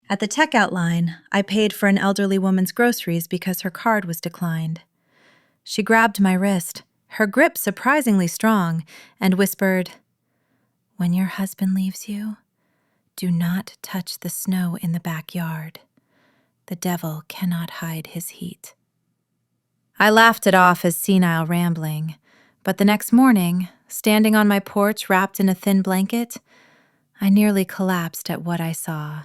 At the checkout line, I paid for an elderly woman's groceries because her card was declined. She grabbed my wrist, her grip surprisingly strong, and whispered, "When your husband leaves you, do not touch the snow in the backyard. The devil cannot hide his heat." I laughed it off as senile rambling, but the next morning, standing on my porch wrapped in a thin blanket, I nearly collapsed at what I saw.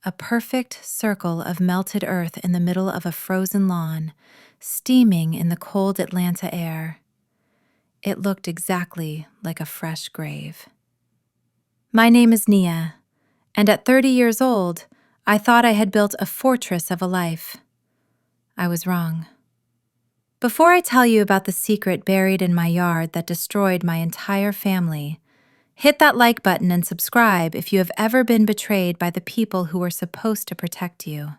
A perfect circle of melted earth in the middle of a frozen lawn, steaming in the cold Atlanta air. It looked exactly like a fresh grave. My name is Nia, and at 30 years old, I thought I had built a fortress of a life. I was wrong. Before I tell you about the secret buried in my yard that destroyed my entire family, hit that like button and subscribe if you have ever been betrayed by the people who were supposed to protect you.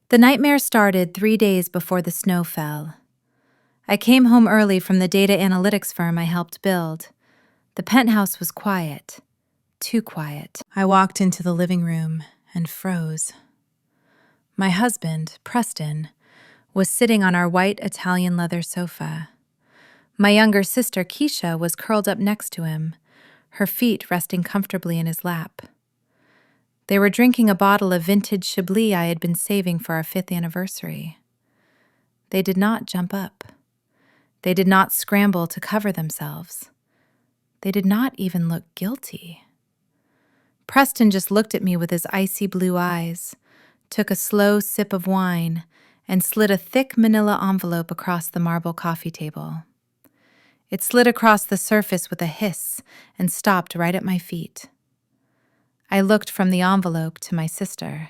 The nightmare started 3 days before the snow fell. I came home early from the data analytics firm I helped build. The penthouse was quiet, too quiet. I walked into the living room and froze. My husband, Preston, was sitting on our white Italian leather sofa. My younger sister, Keisha, was curled up next to him, her feet resting comfortably in his lap. They were drinking a bottle of vintage Chablis I had been saving for our 5th anniversary. They did not jump up. They did not scramble to cover themselves. They did not even look guilty. Preston just looked at me with his icy blue eyes, took a slow sip of wine, and slid a thick manila envelope across the marble coffee table. It slid across the surface with a hiss and stopped right at my feet. I looked from the envelope to my sister.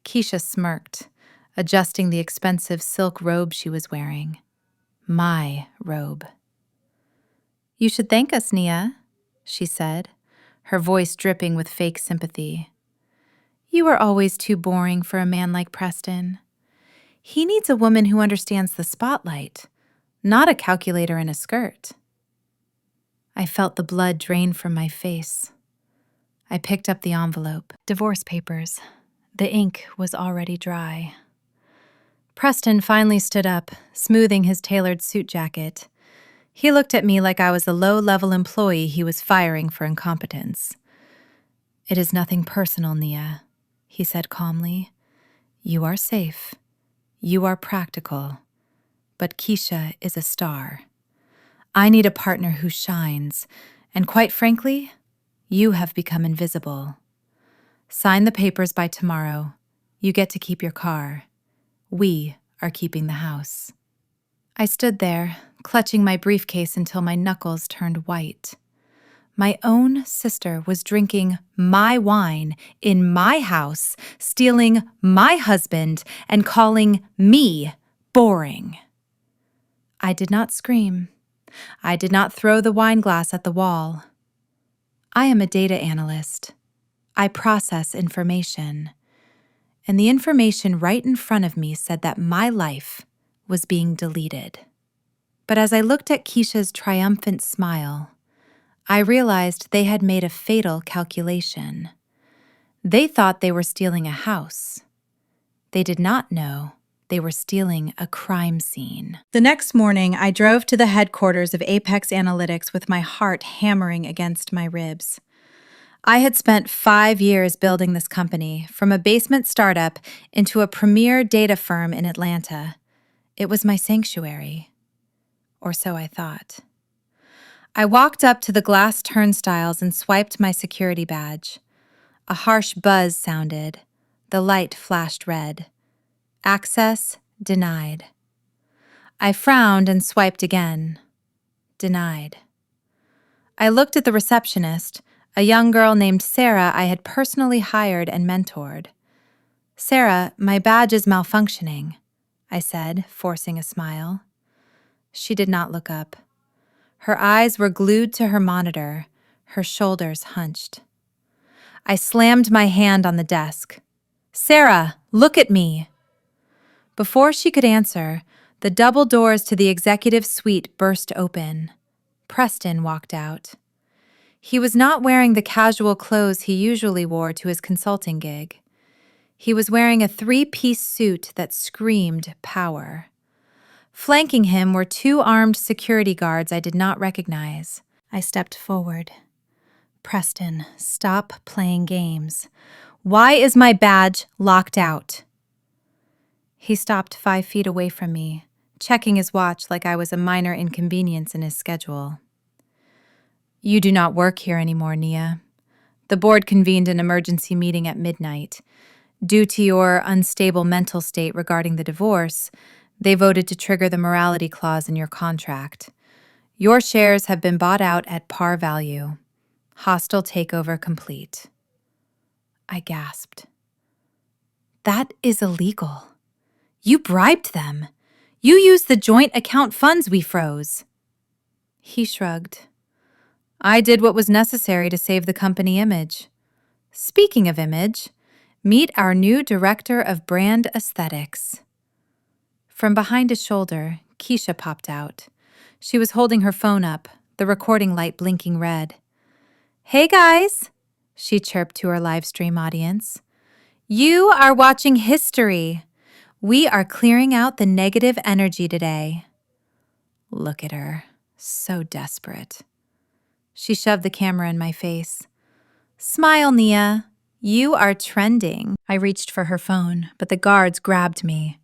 Keisha smirked, adjusting the expensive silk robe she was wearing. My robe. "You should thank us, Nia," she said, her voice dripping with fake sympathy. "You are always too boring for a man like Preston. He needs a woman who understands the spotlight, not a calculator in a skirt." I felt the blood drain from my face. I picked up the envelope. Divorce papers. The ink was already dry. Preston finally stood up, smoothing his tailored suit jacket. He looked at me like I was a low-level employee he was firing for incompetence. "It is nothing personal, Nia," he said calmly. "You are safe. You are practical. But Keisha is a star. I need a partner who shines, and quite frankly, you have become invisible. Sign the papers by tomorrow. You get to keep your car. We are keeping the house." I stood there, clutching my briefcase until my knuckles turned white. My own sister was drinking my wine in my house, stealing my husband, and calling me boring. I did not scream. I did not throw the wine glass at the wall. I am a data analyst. I process information. And the information right in front of me said that my life was being deleted. But as I looked at Keisha's triumphant smile, I realized they had made a fatal calculation. They thought they were stealing a house. They did not know they were stealing a crime scene. The next morning, I drove to the headquarters of Apex Analytics with my heart hammering against my ribs. I had spent 5 years building this company, from a basement startup into a premier data firm in Atlanta. It was my sanctuary. Or so I thought. I walked up to the glass turnstiles and swiped my security badge. A harsh buzz sounded. The light flashed red. Access denied. I frowned and swiped again. Denied. I looked at the receptionist, a young girl named Sarah I had personally hired and mentored. "Sarah, my badge is malfunctioning," I said, forcing a smile. She did not look up. Her eyes were glued to her monitor, her shoulders hunched. I slammed my hand on the desk. "Sarah, look at me!" Before she could answer, the double doors to the executive suite burst open. Preston walked out. He was not wearing the casual clothes he usually wore to his consulting gig. He was wearing a three-piece suit that screamed power. Flanking him were two armed security guards I did not recognize. I stepped forward. Preston, stop playing games. Why is my badge locked out? He stopped 5 feet away from me, checking his watch like I was a minor inconvenience in his schedule. You do not work here anymore, Nia. The board convened an emergency meeting at midnight. Due to your unstable mental state regarding the divorce, they voted to trigger the morality clause in your contract. Your shares have been bought out at par value. Hostile takeover complete. I gasped. That is illegal. You bribed them. You used the joint account funds we froze. He shrugged. I did what was necessary to save the company image. Speaking of image, meet our new director of brand aesthetics. From behind his shoulder, Keisha popped out. She was holding her phone up, the recording light blinking red. Hey guys, she chirped to her live stream audience. You are watching history. We are clearing out the negative energy today. Look at her, so desperate. She shoved the camera in my face. Smile, Nia. You are trending. I reached for her phone, but the guards grabbed me.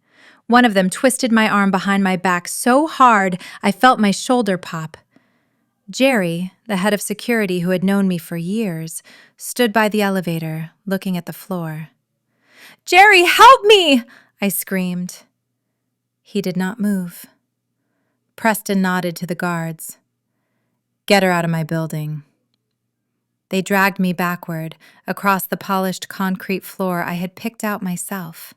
One of them twisted my arm behind my back so hard I felt my shoulder pop. Jerry, the head of security who had known me for years, stood by the elevator, looking at the floor. Jerry, help me! I screamed. He did not move. Preston nodded to the guards. Get her out of my building. They dragged me backward, across the polished concrete floor I had picked out myself.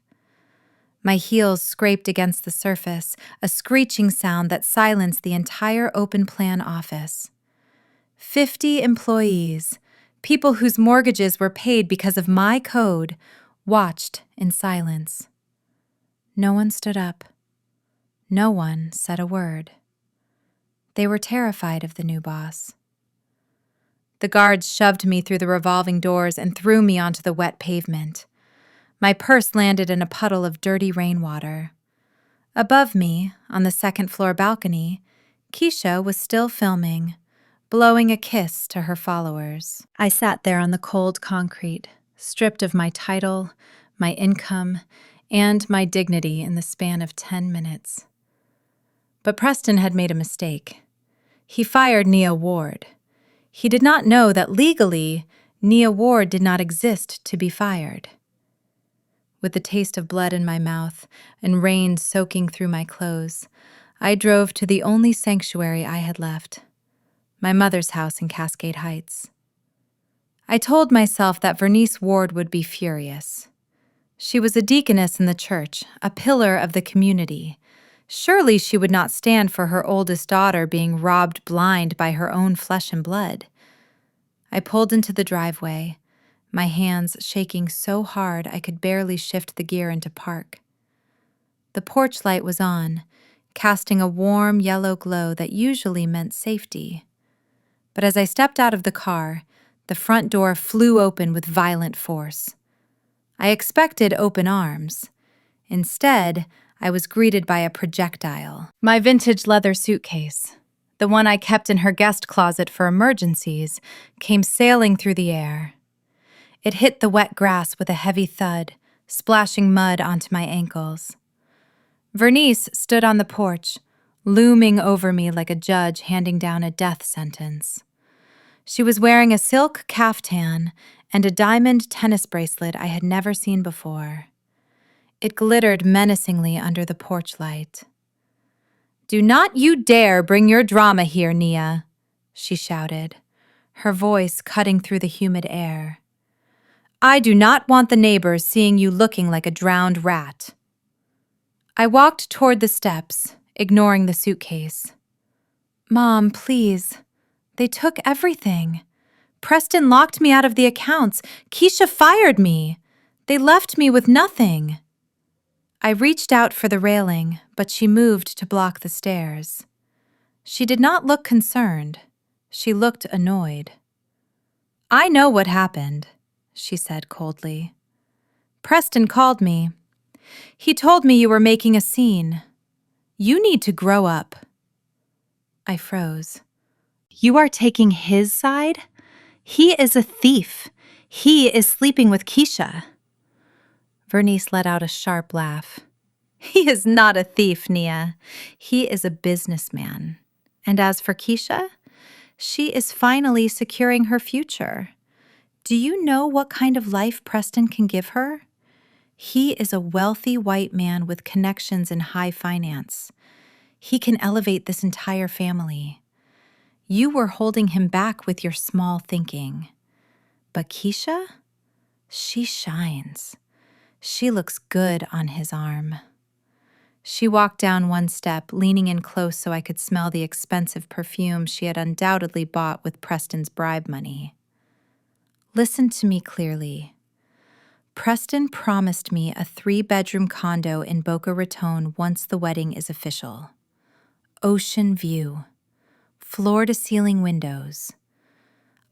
My heels scraped against the surface, a screeching sound that silenced the entire open-plan office. 50 employees, people whose mortgages were paid because of my code, watched in silence. No one stood up. No one said a word. They were terrified of the new boss. The guards shoved me through the revolving doors and threw me onto the wet pavement. My purse landed in a puddle of dirty rainwater. Above me, on the second-floor balcony, Keisha was still filming, blowing a kiss to her followers. I sat there on the cold concrete, stripped of my title, my income, and my dignity in the span of 10 minutes. But Preston had made a mistake. He fired Nia Ward. He did not know that legally, Nia Ward did not exist to be fired. With the taste of blood in my mouth and rain soaking through my clothes, I drove to the only sanctuary I had left, my mother's house in Cascade Heights. I told myself that Vernice Ward would be furious. She was a deaconess in the church, a pillar of the community. Surely she would not stand for her oldest daughter being robbed blind by her own flesh and blood. I pulled into the driveway, my hands shaking so hard I could barely shift the gear into park. The porch light was on, casting a warm yellow glow that usually meant safety. But as I stepped out of the car, the front door flew open with violent force. I expected open arms. Instead, I was greeted by a projectile. My vintage leather suitcase, the one I kept in her guest closet for emergencies, came sailing through the air. It hit the wet grass with a heavy thud, splashing mud onto my ankles. Vernice stood on the porch, looming over me like a judge handing down a death sentence. She was wearing a silk caftan and a diamond tennis bracelet I had never seen before. It glittered menacingly under the porch light. "Do not you dare bring your drama here, Nia," she shouted, her voice cutting through the humid air. "I do not want the neighbors seeing you looking like a drowned rat." I walked toward the steps, ignoring the suitcase. "Mom, please. They took everything. Preston locked me out of the accounts. Keisha fired me. They left me with nothing." I reached out for the railing, but she moved to block the stairs. She did not look concerned. She looked annoyed. I know what happened, she said coldly. Preston called me. He told me you were making a scene. You need to grow up. I froze. You are taking his side? He is a thief. He is sleeping with Keisha. Vernice let out a sharp laugh. He is not a thief, Nia. He is a businessman. And as for Keisha, she is finally securing her future. Do you know what kind of life Preston can give her? He is a wealthy white man with connections in high finance. He can elevate this entire family. You were holding him back with your small thinking. But Keisha? She shines. She looks good on his arm. She walked down one step, leaning in close so I could smell the expensive perfume she had undoubtedly bought with Preston's bribe money. Listen to me clearly. Preston promised me a 3-bedroom condo in Boca Raton once the wedding is official. Ocean view. Floor-to-ceiling windows.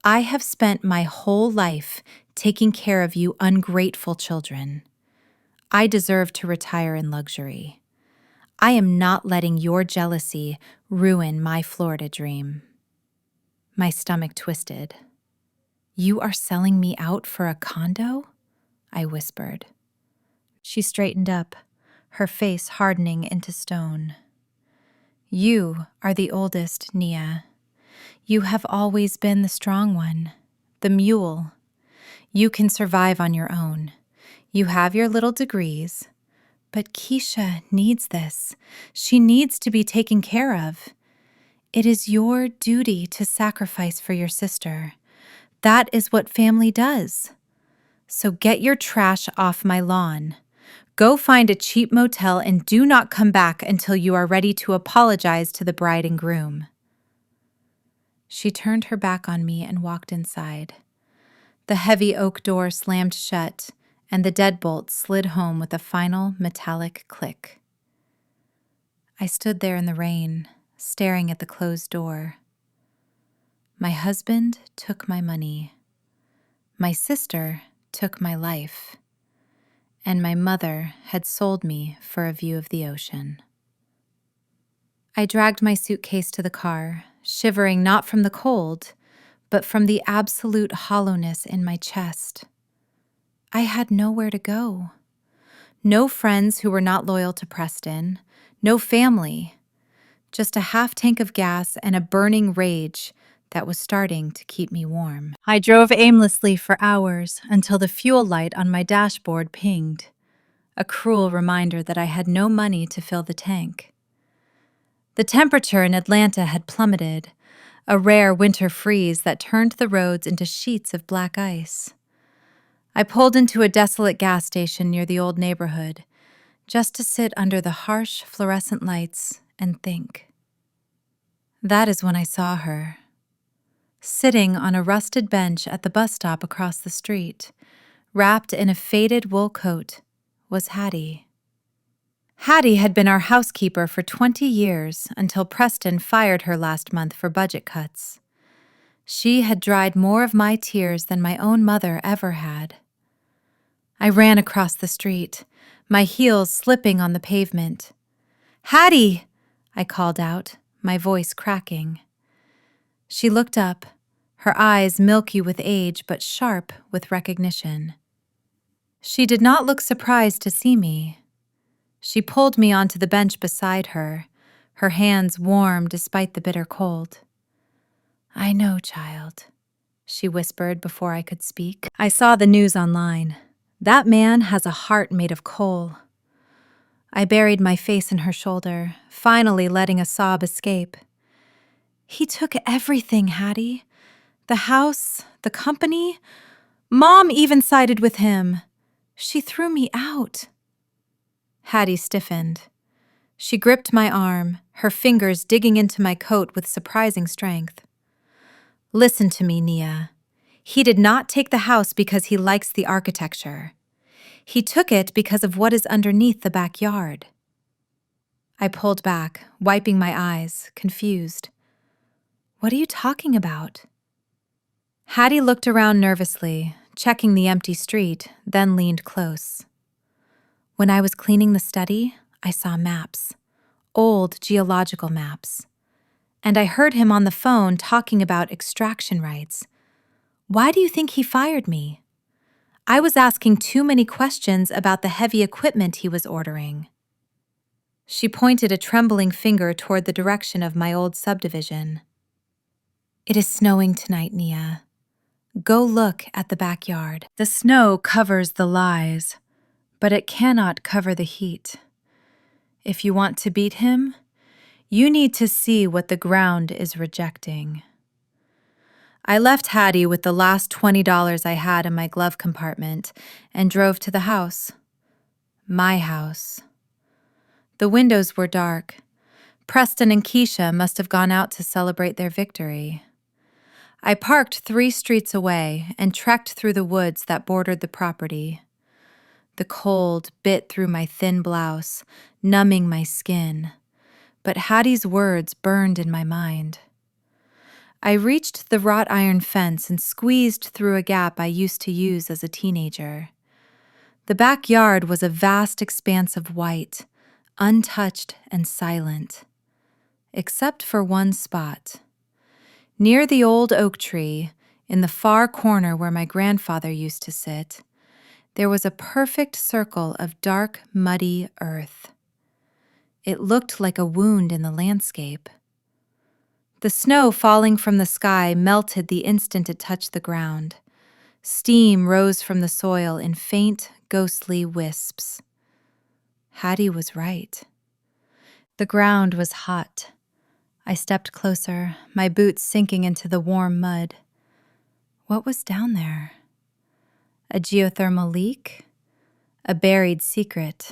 I have spent my whole life taking care of you ungrateful children. I deserve to retire in luxury. I am not letting your jealousy ruin my Florida dream. My stomach twisted. You are selling me out for a condo? I whispered. She straightened up, her face hardening into stone. You are the oldest, Nia. You have always been the strong one, the mule. You can survive on your own. You have your little degrees. But Keisha needs this. She needs to be taken care of. It is your duty to sacrifice for your sister. That is what family does. So get your trash off my lawn. Go find a cheap motel and do not come back until you are ready to apologize to the bride and groom. She turned her back on me and walked inside. The heavy oak door slammed shut, and the deadbolt slid home with a final metallic click. I stood there in the rain, staring at the closed door. My husband took my money. My sister took my life. And my mother had sold me for a view of the ocean. I dragged my suitcase to the car, shivering not from the cold, but from the absolute hollowness in my chest. I had nowhere to go. No friends who were not loyal to Preston, no family, just a half tank of gas and a burning rage that was starting to keep me warm. I drove aimlessly for hours until the fuel light on my dashboard pinged, a cruel reminder that I had no money to fill the tank. The temperature in Atlanta had plummeted, a rare winter freeze that turned the roads into sheets of black ice. I pulled into a desolate gas station near the old neighborhood, just to sit under the harsh fluorescent lights and think. That is when I saw her. Sitting on a rusted bench at the bus stop across the street, wrapped in a faded wool coat, was Hattie. Hattie had been our housekeeper for 20 years until Preston fired her last month for budget cuts. She had dried more of my tears than my own mother ever had. I ran across the street, my heels slipping on the pavement. "Hattie!" I called out, my voice cracking. She looked up, her eyes milky with age but sharp with recognition. She did not look surprised to see me. She pulled me onto the bench beside her, her hands warm despite the bitter cold. "I know, child," she whispered before I could speak. "I saw the news online. That man has a heart made of coal." I buried my face in her shoulder, finally letting a sob escape. "He took everything, Hattie. The house, the company. Mom even sided with him. She threw me out." Hattie stiffened. She gripped my arm, her fingers digging into my coat with surprising strength. "Listen to me, Nia. He did not take the house because he likes the architecture. He took it because of what is underneath the backyard." I pulled back, wiping my eyes, confused. "What are you talking about?" Hattie looked around nervously, checking the empty street, then leaned close. When I was cleaning the study, I saw maps, old geological maps. And I heard him on the phone talking about extraction rights. Why do you think he fired me? I was asking too many questions about the heavy equipment he was ordering. She pointed a trembling finger toward the direction of my old subdivision. It is snowing tonight, Nia. Go look at the backyard. The snow covers the lies, but it cannot cover the heat. If you want to beat him, you need to see what the ground is rejecting. I left Hattie with the last $20 I had in my glove compartment and drove to the house. My house. The windows were dark. Preston and Keisha must have gone out to celebrate their victory. I parked 3 streets away and trekked through the woods that bordered the property. The cold bit through my thin blouse, numbing my skin, but Hattie's words burned in my mind. I reached the wrought iron fence and squeezed through a gap I used to use as a teenager. The backyard was a vast expanse of white, untouched and silent, except for one spot. Near the old oak tree, in the far corner where my grandfather used to sit, there was a perfect circle of dark, muddy earth. It looked like a wound in the landscape. The snow falling from the sky melted the instant it touched the ground. Steam rose from the soil in faint, ghostly wisps. Hattie was right. The ground was hot. I stepped closer, my boots sinking into the warm mud. What was down there? A geothermal leak? A buried secret?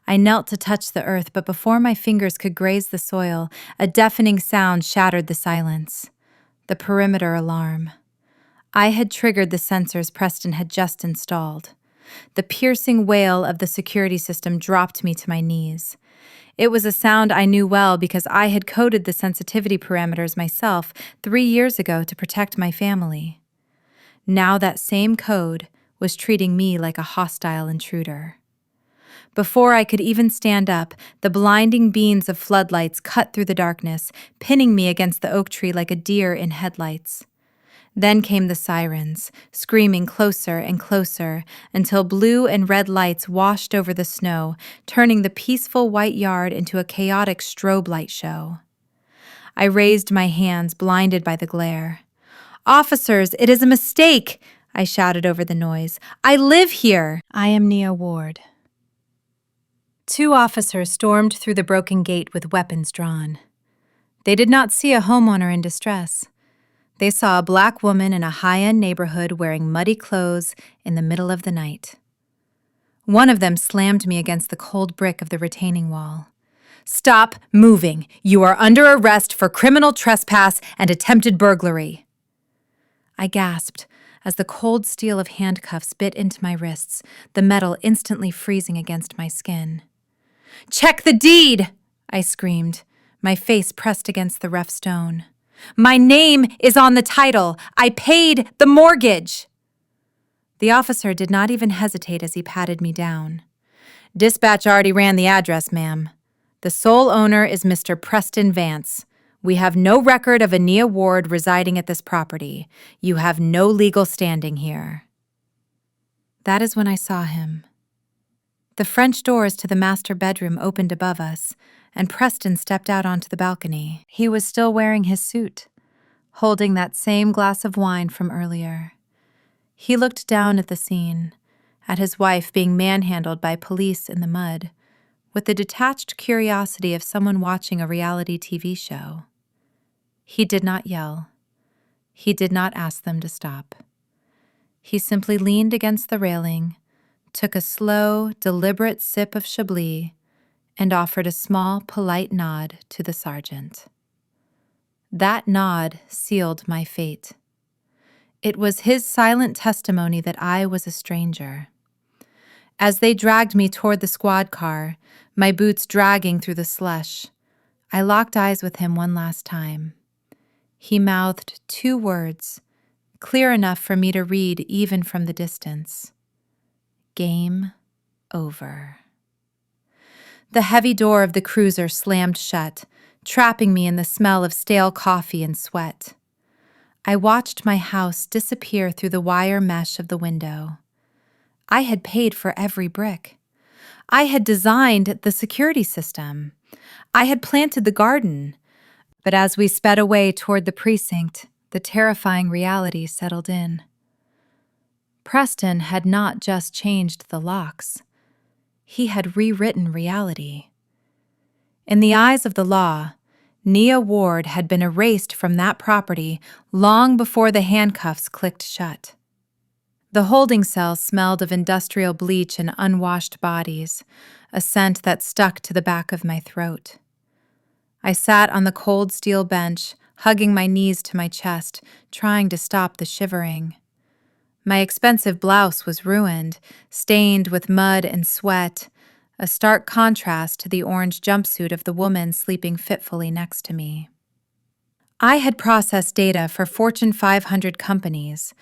I knelt to touch the earth, but before my fingers could graze the soil, a deafening sound shattered the silence. The perimeter alarm. I had triggered the sensors Preston had just installed. The piercing wail of the security system dropped me to my knees. It was a sound I knew well because I had coded the sensitivity parameters myself 3 years ago to protect my family. Now that same code was treating me like a hostile intruder. Before I could even stand up, the blinding beams of floodlights cut through the darkness, pinning me against the oak tree like a deer in headlights. Then came the sirens, screaming closer and closer until blue and red lights washed over the snow, turning the peaceful white yard into a chaotic strobe light show. I raised my hands, blinded by the glare. "Officers, it is a mistake!" I shouted over the noise. "I live here!" I am Nia Ward. 2 officers stormed through the broken gate with weapons drawn. They did not see a homeowner in distress. They saw a black woman in a high-end neighborhood wearing muddy clothes in the middle of the night. One of them slammed me against the cold brick of the retaining wall. "Stop moving! You are under arrest for criminal trespass and attempted burglary." I gasped as the cold steel of handcuffs bit into my wrists, the metal instantly freezing against my skin. "Check the deed!" I screamed, my face pressed against the rough stone. "My name is on the title. I paid the mortgage." The officer did not even hesitate as he patted me down. "Dispatch already ran the address, ma'am. The sole owner is Mr. Preston Vance. We have no record of a Nia Ward residing at this property. You have no legal standing here." That is when I saw him. The French doors to the master bedroom opened above us, and Preston stepped out onto the balcony. He was still wearing his suit, holding that same glass of wine from earlier. He looked down at the scene, at his wife being manhandled by police in the mud, with the detached curiosity of someone watching a reality TV show. He did not yell. He did not ask them to stop. He simply leaned against the railing, took a slow, deliberate sip of Chablis, and offered a small, polite nod to the sergeant. That nod sealed my fate. It was his silent testimony that I was a stranger. As they dragged me toward the squad car, my boots dragging through the slush, I locked eyes with him one last time. He mouthed 2 words, clear enough for me to read even from the distance. Game over. The heavy door of the cruiser slammed shut, trapping me in the smell of stale coffee and sweat. I watched my house disappear through the wire mesh of the window. I had paid for every brick. I had designed the security system. I had planted the garden. But as we sped away toward the precinct, the terrifying reality settled in. Preston had not just changed the locks. He had rewritten reality. In the eyes of the law, Nia Ward had been erased from that property long before the handcuffs clicked shut. The holding cell smelled of industrial bleach and unwashed bodies, a scent that stuck to the back of my throat. I sat on the cold steel bench, hugging my knees to my chest, trying to stop the shivering. My expensive blouse was ruined, stained with mud and sweat, a stark contrast to the orange jumpsuit of the woman sleeping fitfully next to me. I had processed data for Fortune 500 companies,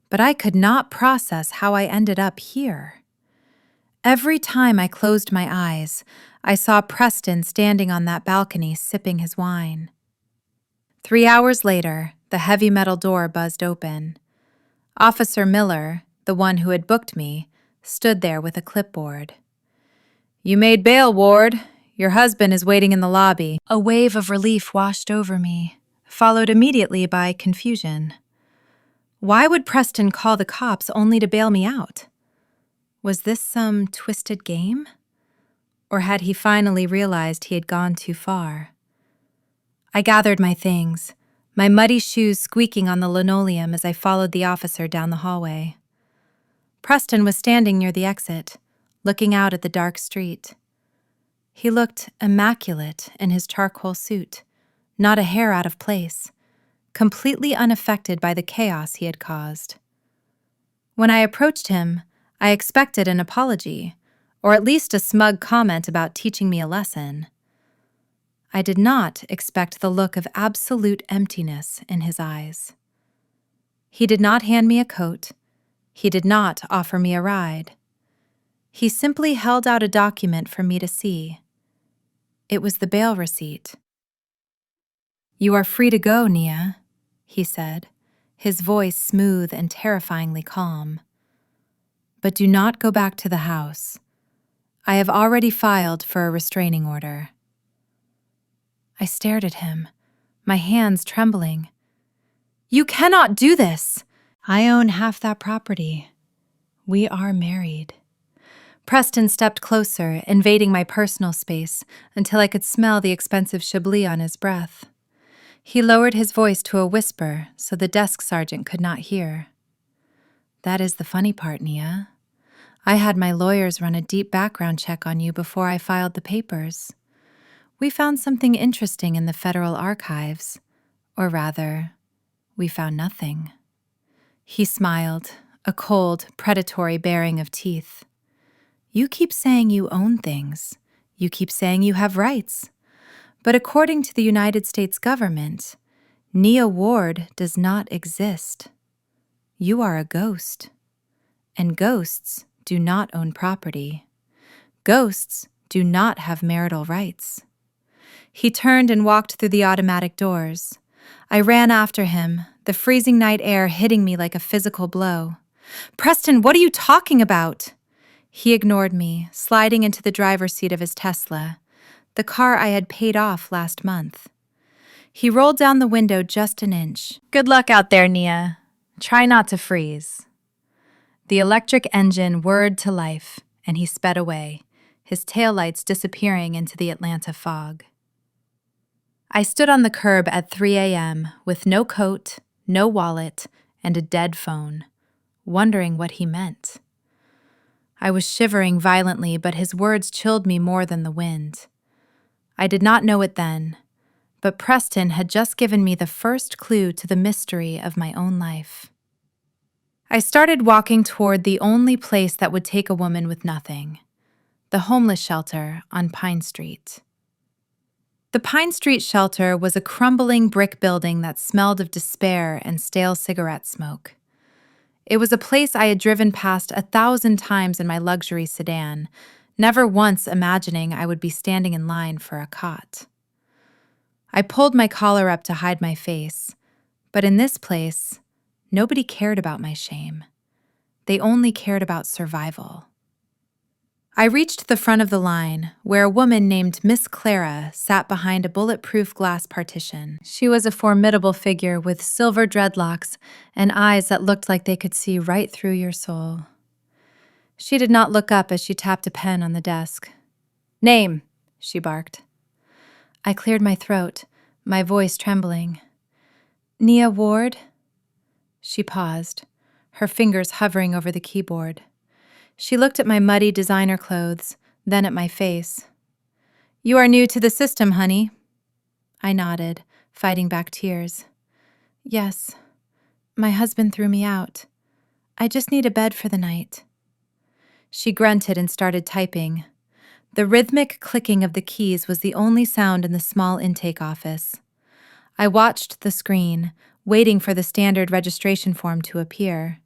but I could not process how I ended up here. Every time I closed my eyes, I saw Preston standing on that balcony sipping his wine. 3 hours later, the heavy metal door buzzed open. Officer Miller, the one who had booked me, stood there with a clipboard. "You made bail, Ward. Your husband is waiting in the lobby." A wave of relief washed over me, followed immediately by confusion. Why would Preston call the cops only to bail me out? Was this some twisted game? Or had he finally realized he had gone too far? I gathered my things, my muddy shoes squeaking on the linoleum as I followed the officer down the hallway. Preston was standing near the exit, looking out at the dark street. He looked immaculate in his charcoal suit, not a hair out of place, completely unaffected by the chaos he had caused. When I approached him, I expected an apology, or at least a smug comment about teaching me a lesson. I did not expect the look of absolute emptiness in his eyes. He did not hand me a coat. He did not offer me a ride. He simply held out a document for me to see. It was the bail receipt. "You are free to go, Nia," he said, his voice smooth and terrifyingly calm. "But do not go back to the house. I have already filed for a restraining order." I stared at him, my hands trembling. "You cannot do this! I own half that property. We are married." Preston stepped closer, invading my personal space until I could smell the expensive Chablis on his breath. He lowered his voice to a whisper so the desk sergeant could not hear. "That is the funny part, Nia. I had my lawyers run a deep background check on you before I filed the papers. We found something interesting in the federal archives. Or rather, we found nothing." He smiled, a cold, predatory baring of teeth. "You keep saying you own things. You keep saying you have rights. But according to the United States government, Nia Ward does not exist. You are a ghost. And ghosts do not own property. Ghosts do not have marital rights." He turned and walked through the automatic doors. I ran after him, the freezing night air hitting me like a physical blow. "Preston, what are you talking about?" He ignored me, sliding into the driver's seat of his Tesla, the car I had paid off last month. He rolled down the window just an inch. "Good luck out there, Nia. Try not to freeze." The electric engine whirred to life, and he sped away, his taillights disappearing into the Atlanta fog. I stood on the curb at 3 a.m. with no coat, no wallet, and a dead phone, wondering what he meant. I was shivering violently, but his words chilled me more than the wind. I did not know it then, but Preston had just given me the first clue to the mystery of my own life. I started walking toward the only place that would take a woman with nothing, the homeless shelter on Pine Street. The Pine Street shelter was a crumbling brick building that smelled of despair and stale cigarette smoke. It was a place I had driven past 1,000 times in my luxury sedan, never once imagining I would be standing in line for a cot. I pulled my collar up to hide my face, but in this place, nobody cared about my shame. They only cared about survival. I reached the front of the line, where a woman named Miss Clara sat behind a bulletproof glass partition. She was a formidable figure with silver dreadlocks and eyes that looked like they could see right through your soul. She did not look up as she tapped a pen on the desk. "Name," she barked. I cleared my throat, my voice trembling. "Nia Ward?" She paused, her fingers hovering over the keyboard. She looked at my muddy designer clothes, then at my face. "You are new to the system, honey." I nodded, fighting back tears. "Yes. My husband threw me out. I just need a bed for the night." She grunted and started typing. The rhythmic clicking of the keys was the only sound in the small intake office. I watched the screen, waiting for the standard registration form to appear.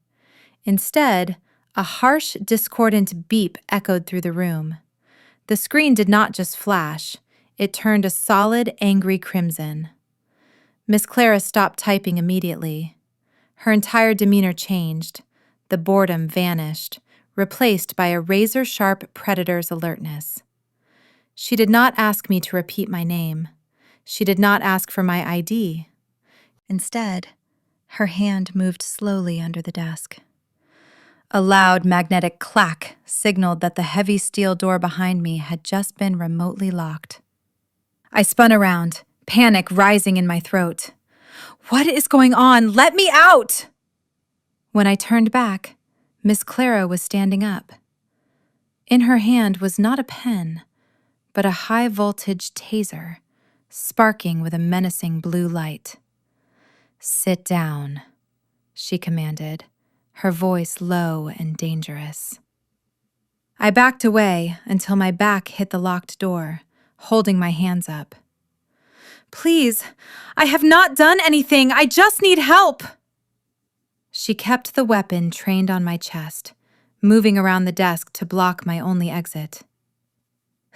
Instead, a harsh, discordant beep echoed through the room. The screen did not just flash, it turned a solid, angry crimson. Miss Clara stopped typing immediately. Her entire demeanor changed. The boredom vanished, replaced by a razor-sharp predator's alertness. She did not ask me to repeat my name. She did not ask for my ID. Instead, her hand moved slowly under the desk. A loud magnetic clack signaled that the heavy steel door behind me had just been remotely locked. I spun around, panic rising in my throat. "What is going on? Let me out!" When I turned back, Miss Clara was standing up. In her hand was not a pen, but a high-voltage taser, sparking with a menacing blue light. "Sit down," she commanded, her voice low and dangerous. I backed away until my back hit the locked door, holding my hands up. "Please, I have not done anything. I just need help." She kept the weapon trained on my chest, moving around the desk to block my only exit.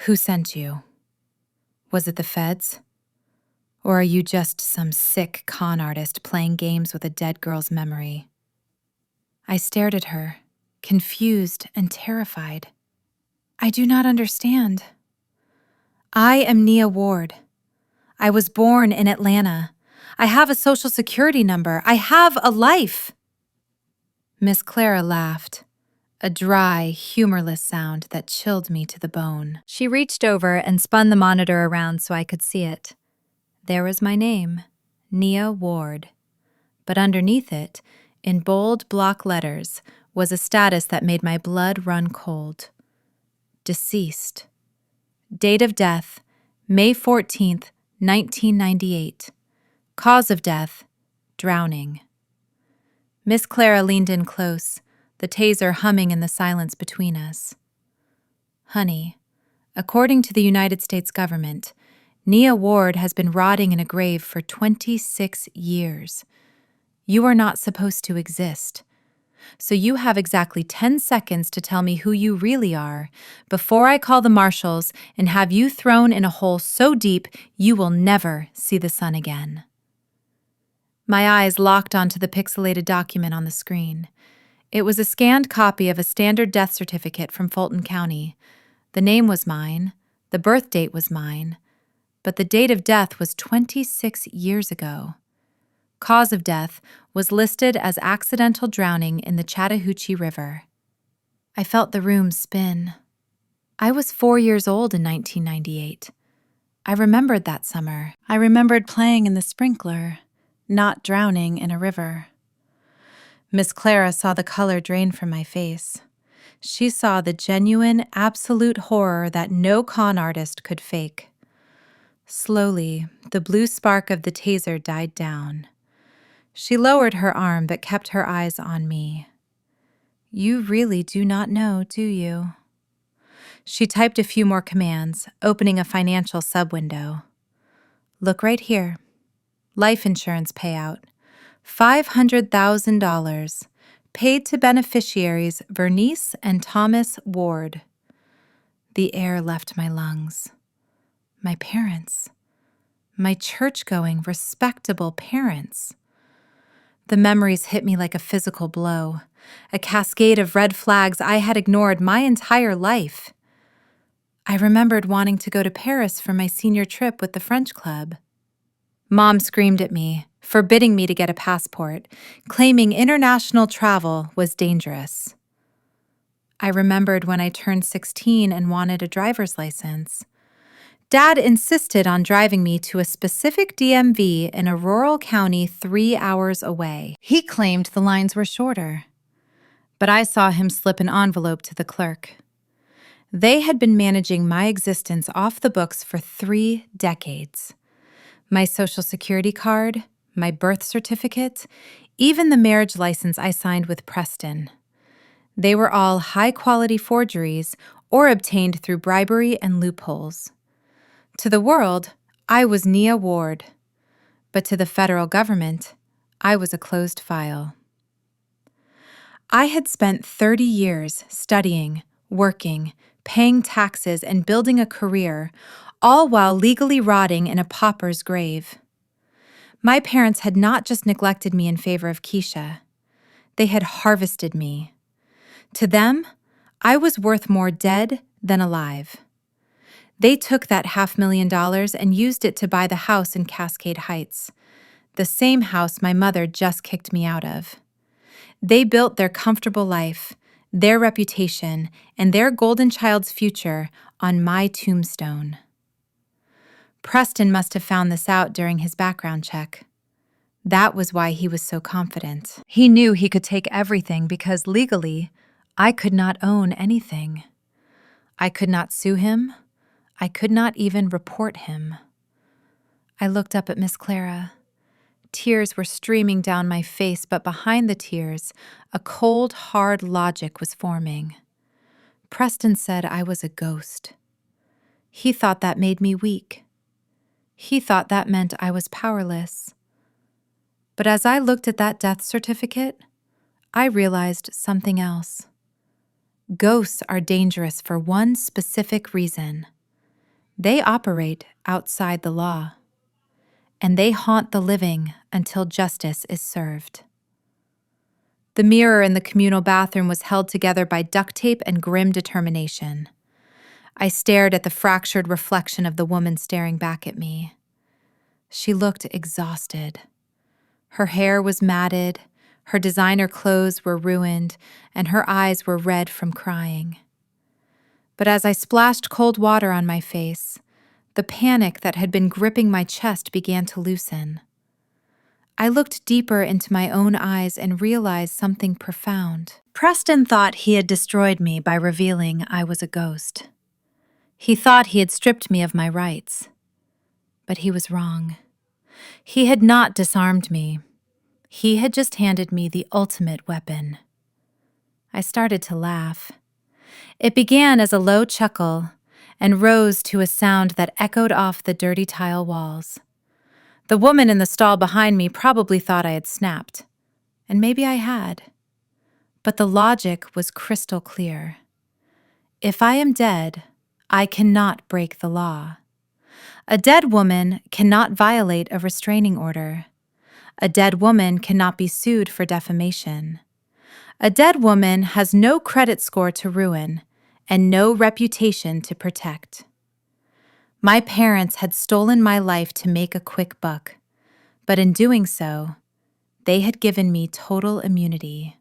"Who sent you? Was it the feds? Or are you just some sick con artist playing games with a dead girl's memory?" I stared at her, confused and terrified. "I do not understand." "I am Nia Ward. I was born in Atlanta. I have a social security number. I have a life." Miss Clara laughed, a dry, humorless sound that chilled me to the bone. She reached over and spun the monitor around so I could see it. There was my name, Nia Ward. But underneath it, in bold block letters, was a status that made my blood run cold. Deceased. Date of death, May 14th, 1998. Cause of death, drowning. Miss Clara leaned in close, the taser humming in the silence between us. "Honey, according to the United States government, Nia Ward has been rotting in a grave for 26 years. You are not supposed to exist. So you have exactly 10 seconds to tell me who you really are before I call the marshals and have you thrown in a hole so deep you will never see the sun again." My eyes locked onto the pixelated document on the screen. It was a scanned copy of a standard death certificate from Fulton County. The name was mine, the birth date was mine, but the date of death was 26 years ago. Cause of death was listed as accidental drowning in the Chattahoochee River. I felt the room spin. I was 4 years old in 1998. I remembered that summer. I remembered playing in the sprinkler, not drowning in a river. Miss Clara saw the color drain from my face. She saw the genuine, absolute horror that no con artist could fake. Slowly, the blue spark of the taser died down. She lowered her arm but kept her eyes on me. "You really do not know, do you?" She typed a few more commands, opening a financial subwindow. Look right here. Life insurance payout. $500,000. Paid to beneficiaries Vernice and Thomas Ward. The air left my lungs. My parents. My church-going, respectable parents. The memories hit me like a physical blow, a cascade of red flags I had ignored my entire life. I remembered wanting to go to Paris for my senior trip with the French club. Mom screamed at me, forbidding me to get a passport, claiming international travel was dangerous. I remembered when I turned 16 and wanted a driver's license. Dad insisted on driving me to a specific DMV in a rural county 3 hours away. He claimed the lines were shorter, but I saw him slip an envelope to the clerk. They had been managing my existence off the books for 3 decades. My Social Security card, my birth certificate, even the marriage license I signed with Preston. They were all high-quality forgeries or obtained through bribery and loopholes. To the world, I was Nia Ward, but to the federal government, I was a closed file. I had spent 30 years studying, working, paying taxes, and building a career, all while legally rotting in a pauper's grave. My parents had not just neglected me in favor of Keisha. They had harvested me. To them, I was worth more dead than alive. They took that $500,000 and used it to buy the house in Cascade Heights, the same house my mother just kicked me out of. They built their comfortable life, their reputation, and their golden child's future on my tombstone. Preston must have found this out during his background check. That was why he was so confident. He knew he could take everything because legally, I could not own anything. I could not sue him. I could not even report him. I looked up at Miss Clara. Tears were streaming down my face, but behind the tears, a cold, hard logic was forming. Preston said I was a ghost. He thought that made me weak. He thought that meant I was powerless. But as I looked at that death certificate, I realized something else. Ghosts are dangerous for one specific reason. They operate outside the law, and they haunt the living until justice is served. The mirror in the communal bathroom was held together by duct tape and grim determination. I stared at the fractured reflection of the woman staring back at me. She looked exhausted. Her hair was matted, her designer clothes were ruined, and her eyes were red from crying. But as I splashed cold water on my face, the panic that had been gripping my chest began to loosen. I looked deeper into my own eyes and realized something profound. Preston thought he had destroyed me by revealing I was a ghost. He thought he had stripped me of my rights. But he was wrong. He had not disarmed me. He had just handed me the ultimate weapon. I started to laugh. It began as a low chuckle and rose to a sound that echoed off the dirty tile walls. The woman in the stall behind me probably thought I had snapped, and maybe I had. But the logic was crystal clear. If I am dead, I cannot break the law. A dead woman cannot violate a restraining order. A dead woman cannot be sued for defamation. A dead woman has no credit score to ruin and no reputation to protect. My parents had stolen my life to make a quick buck, but in doing so, they had given me total immunity.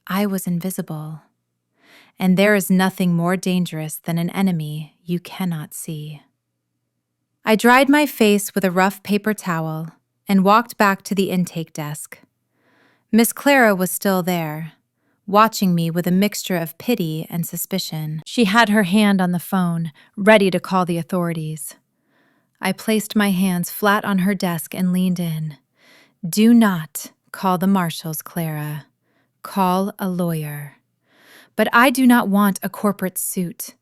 I was invisible, and there is nothing more dangerous than an enemy you cannot see. I dried my face with a rough paper towel and walked back to the intake desk. Miss Clara was still there, watching me with a mixture of pity and suspicion. She had her hand on the phone, ready to call the authorities. I placed my hands flat on her desk and leaned in. Do not call the marshals, Clara. Call a lawyer. But I do not want a corporate suit.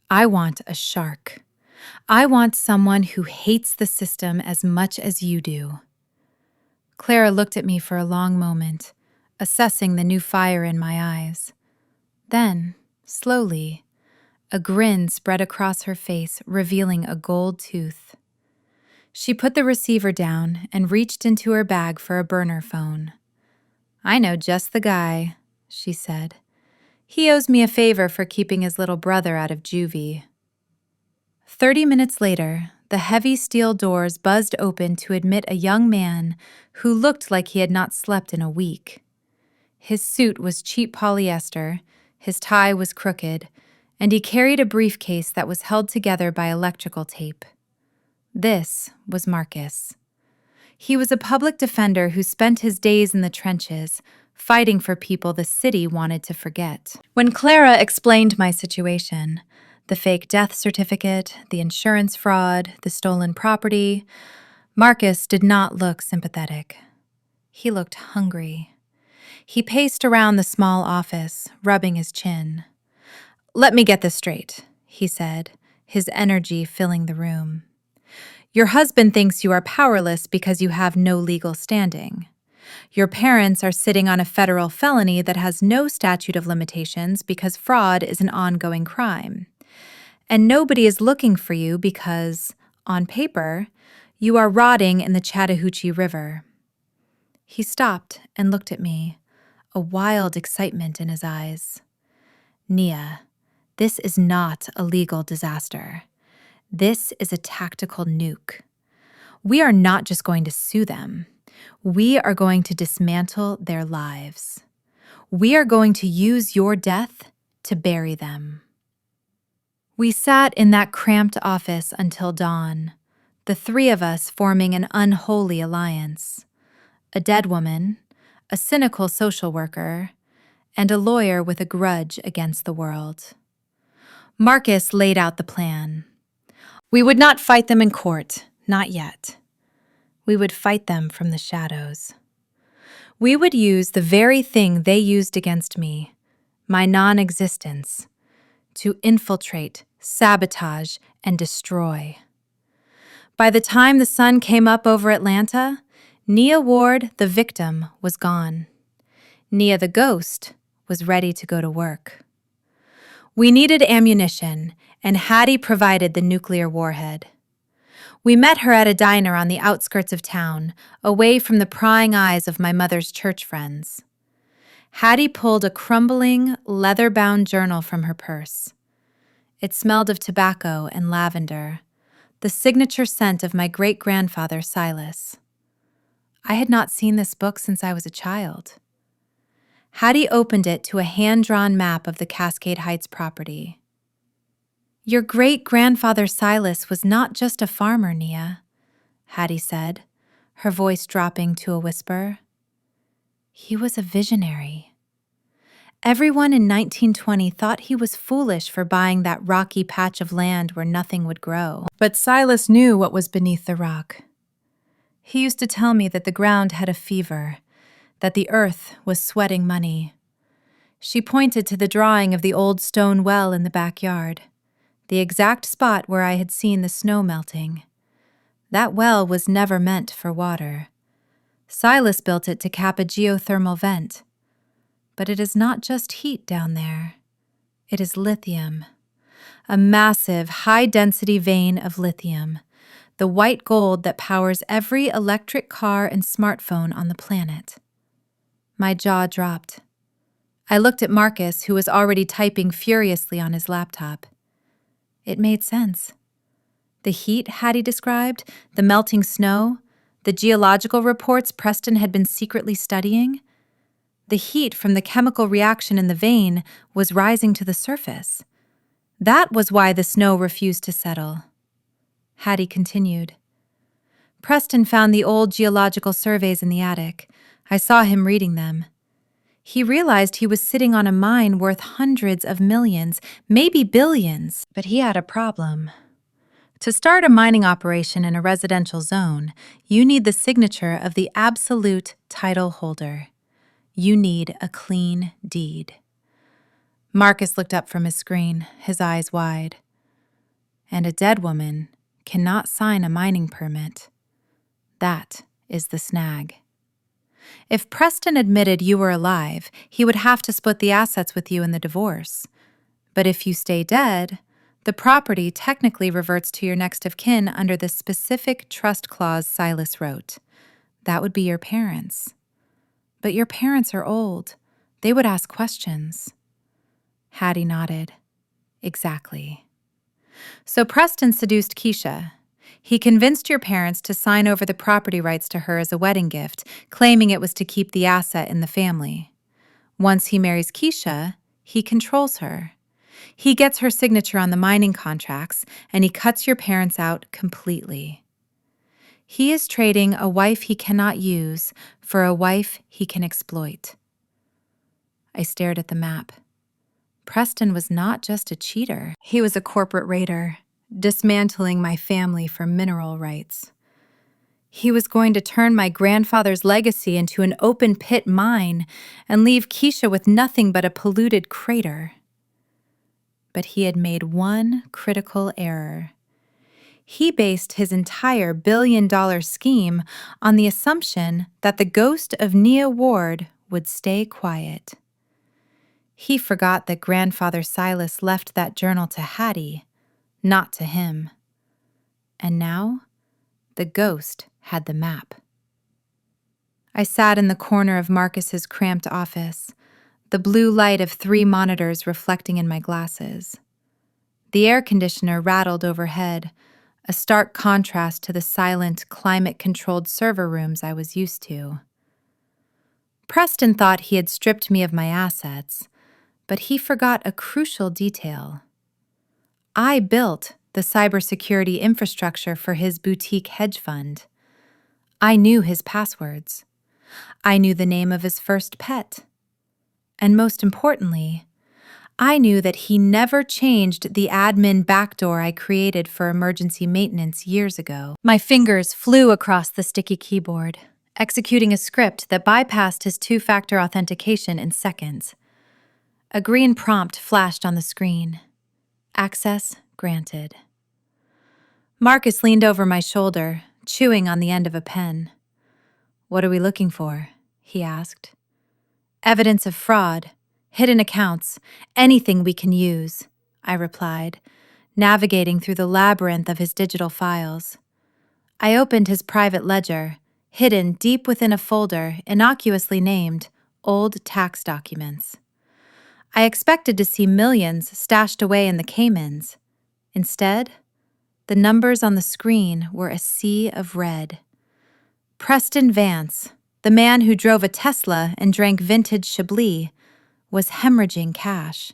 I want a shark. I want someone who hates the system as much as you do." Clara looked at me for a long moment, assessing the new fire in my eyes. Then, slowly, a grin spread across her face, revealing a gold tooth. She put the receiver down and reached into her bag for a burner phone. "I know just the guy," she said. "He owes me a favor for keeping his little brother out of juvie." 30 minutes later, the heavy steel doors buzzed open to admit a young man who looked like he had not slept in a week. His suit was cheap polyester, his tie was crooked, and he carried a briefcase that was held together by electrical tape. This was Marcus. He was a public defender who spent his days in the trenches, fighting for people the city wanted to forget. When Clara explained my situation, the fake death certificate, the insurance fraud, the stolen property, Marcus did not look sympathetic. He looked hungry. He paced around the small office, rubbing his chin. "Let me get this straight," he said, his energy filling the room. "Your husband thinks you are powerless because you have no legal standing. Your parents are sitting on a federal felony that has no statute of limitations because fraud is an ongoing crime. And nobody is looking for you because, on paper, you are rotting in the Chattahoochee River." He stopped and looked at me, a wild excitement in his eyes. "Nia, this is not a legal disaster. This is a tactical nuke. We are not just going to sue them. We are going to dismantle their lives. We are going to use your death to bury them." We sat in that cramped office until dawn, the three of us forming an unholy alliance. A dead woman, a cynical social worker, and a lawyer with a grudge against the world. Marcus laid out the plan. We would not fight them in court, not yet. We would fight them from the shadows. We would use the very thing they used against me, my non-existence, to infiltrate, sabotage, and destroy. By the time the sun came up over Atlanta, Nia Ward, the victim, was gone. Nia the ghost was ready to go to work. We needed ammunition, and Hattie provided the nuclear warhead. We met her at a diner on the outskirts of town, away from the prying eyes of my mother's church friends. Hattie pulled a crumbling, leather-bound journal from her purse. It smelled of tobacco and lavender, the signature scent of my great-grandfather Silas. I had not seen this book since I was a child. Hattie opened it to a hand-drawn map of the Cascade Heights property. "Your great-grandfather Silas was not just a farmer, Nia," Hattie said, her voice dropping to a whisper. "He was a visionary. Everyone in 1920 thought he was foolish for buying that rocky patch of land where nothing would grow. But Silas knew what was beneath the rock. He used to tell me that the ground had a fever, that the earth was sweating money." She pointed to the drawing of the old stone well in the backyard, the exact spot where I had seen the snow melting. That well was never meant for water. Silas built it to cap a geothermal vent. But it is not just heat down there. It is lithium. A massive, high-density vein of lithium, the white gold that powers every electric car and smartphone on the planet. My jaw dropped. I looked at Marcus, who was already typing furiously on his laptop. It made sense. The heat Hattie described, the melting snow, the geological reports Preston had been secretly studying. The heat from the chemical reaction in the vein was rising to the surface. That was why the snow refused to settle. Hattie continued. "Preston found the old geological surveys in the attic. I saw him reading them. He realized he was sitting on a mine worth hundreds of millions, maybe billions, but he had a problem. To start a mining operation in a residential zone, you need the signature of the absolute title holder. You need a clean deed." Marcus looked up from his screen, his eyes wide. and a dead woman cannot sign a mining permit. That is the snag. If Preston admitted you were alive, he would have to split the assets with you in the divorce. But if you stay dead, the property technically reverts to your next of kin under the specific trust clause Silas wrote. That would be your parents. But your parents are old. They would ask questions. Hattie nodded. Exactly. So Preston seduced Keisha. He convinced your parents to sign over the property rights to her as a wedding gift, claiming it was to keep the asset in the family. Once he marries Keisha, he controls her. He gets her signature on the mining contracts, and he cuts your parents out completely. He is trading a wife he cannot use for a wife he can exploit. I stared at the map. Preston was not just a cheater. He was a corporate raider, dismantling my family for mineral rights. He was going to turn my grandfather's legacy into an open-pit mine and leave Keisha with nothing but a polluted crater. But he had made one critical error. He based his entire billion-dollar scheme on the assumption that the ghost of Nia Ward would stay quiet. He forgot that Grandfather Silas left that journal to Hattie, not to him. And now, the ghost had the map. I sat in the corner of Marcus's cramped office, the blue light of 3 monitors reflecting in my glasses. The air conditioner rattled overhead, a stark contrast to the silent, climate-controlled server rooms I was used to. Preston thought he had stripped me of my assets, but he forgot a crucial detail. I built the cybersecurity infrastructure for his boutique hedge fund. I knew his passwords. I knew the name of his first pet. And most importantly, I knew that he never changed the admin backdoor I created for emergency maintenance years ago. My fingers flew across the sticky keyboard, executing a script that bypassed his 2-factor authentication in seconds. A green prompt flashed on the screen. Access granted. Marcus leaned over my shoulder, chewing on the end of a pen. "What are we looking for?" he asked. "Evidence of fraud, hidden accounts, anything we can use," I replied, navigating through the labyrinth of his digital files. I opened his private ledger, hidden deep within a folder innocuously named Old Tax Documents. I expected to see millions stashed away in the Caymans. Instead, the numbers on the screen were a sea of red. Preston Vance, the man who drove a Tesla and drank vintage Chablis, was hemorrhaging cash.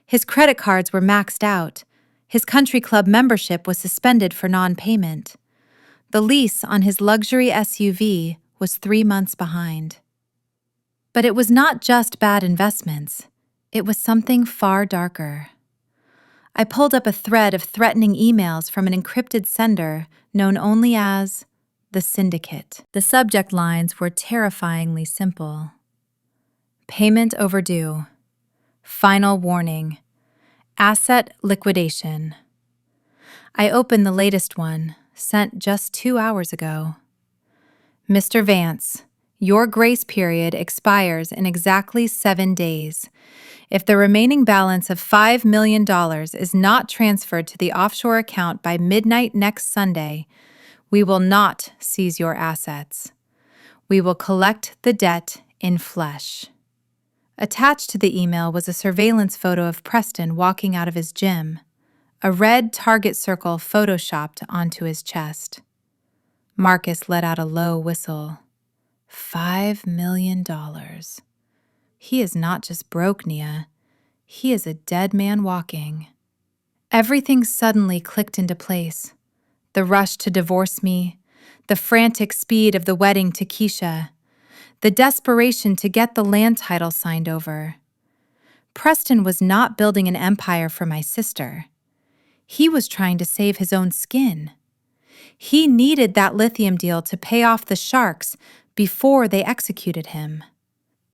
His credit cards were maxed out. His country club membership was suspended for non-payment. The lease on his luxury SUV was 3 months behind. But it was not just bad investments. It was something far darker. I pulled up a thread of threatening emails from an encrypted sender known only as the Syndicate. The subject lines were terrifyingly simple. Payment overdue. Final warning. Asset liquidation. I opened the latest one, sent just 2 hours ago. Mr. Vance, your grace period expires in exactly 7 days. If the remaining balance of $5 million is not transferred to the offshore account by midnight next Sunday, we will not seize your assets. We will collect the debt in flesh. Attached to the email was a surveillance photo of Preston walking out of his gym, a red target circle photoshopped onto his chest. Marcus let out a low whistle. $5 million. He is not just broke, Nia. He is a dead man walking. Everything suddenly clicked into place. The rush to divorce me, the frantic speed of the wedding to Keisha, the desperation to get the land title signed over. Preston was not building an empire for my sister. He was trying to save his own skin. He needed that lithium deal to pay off the sharks before they executed him.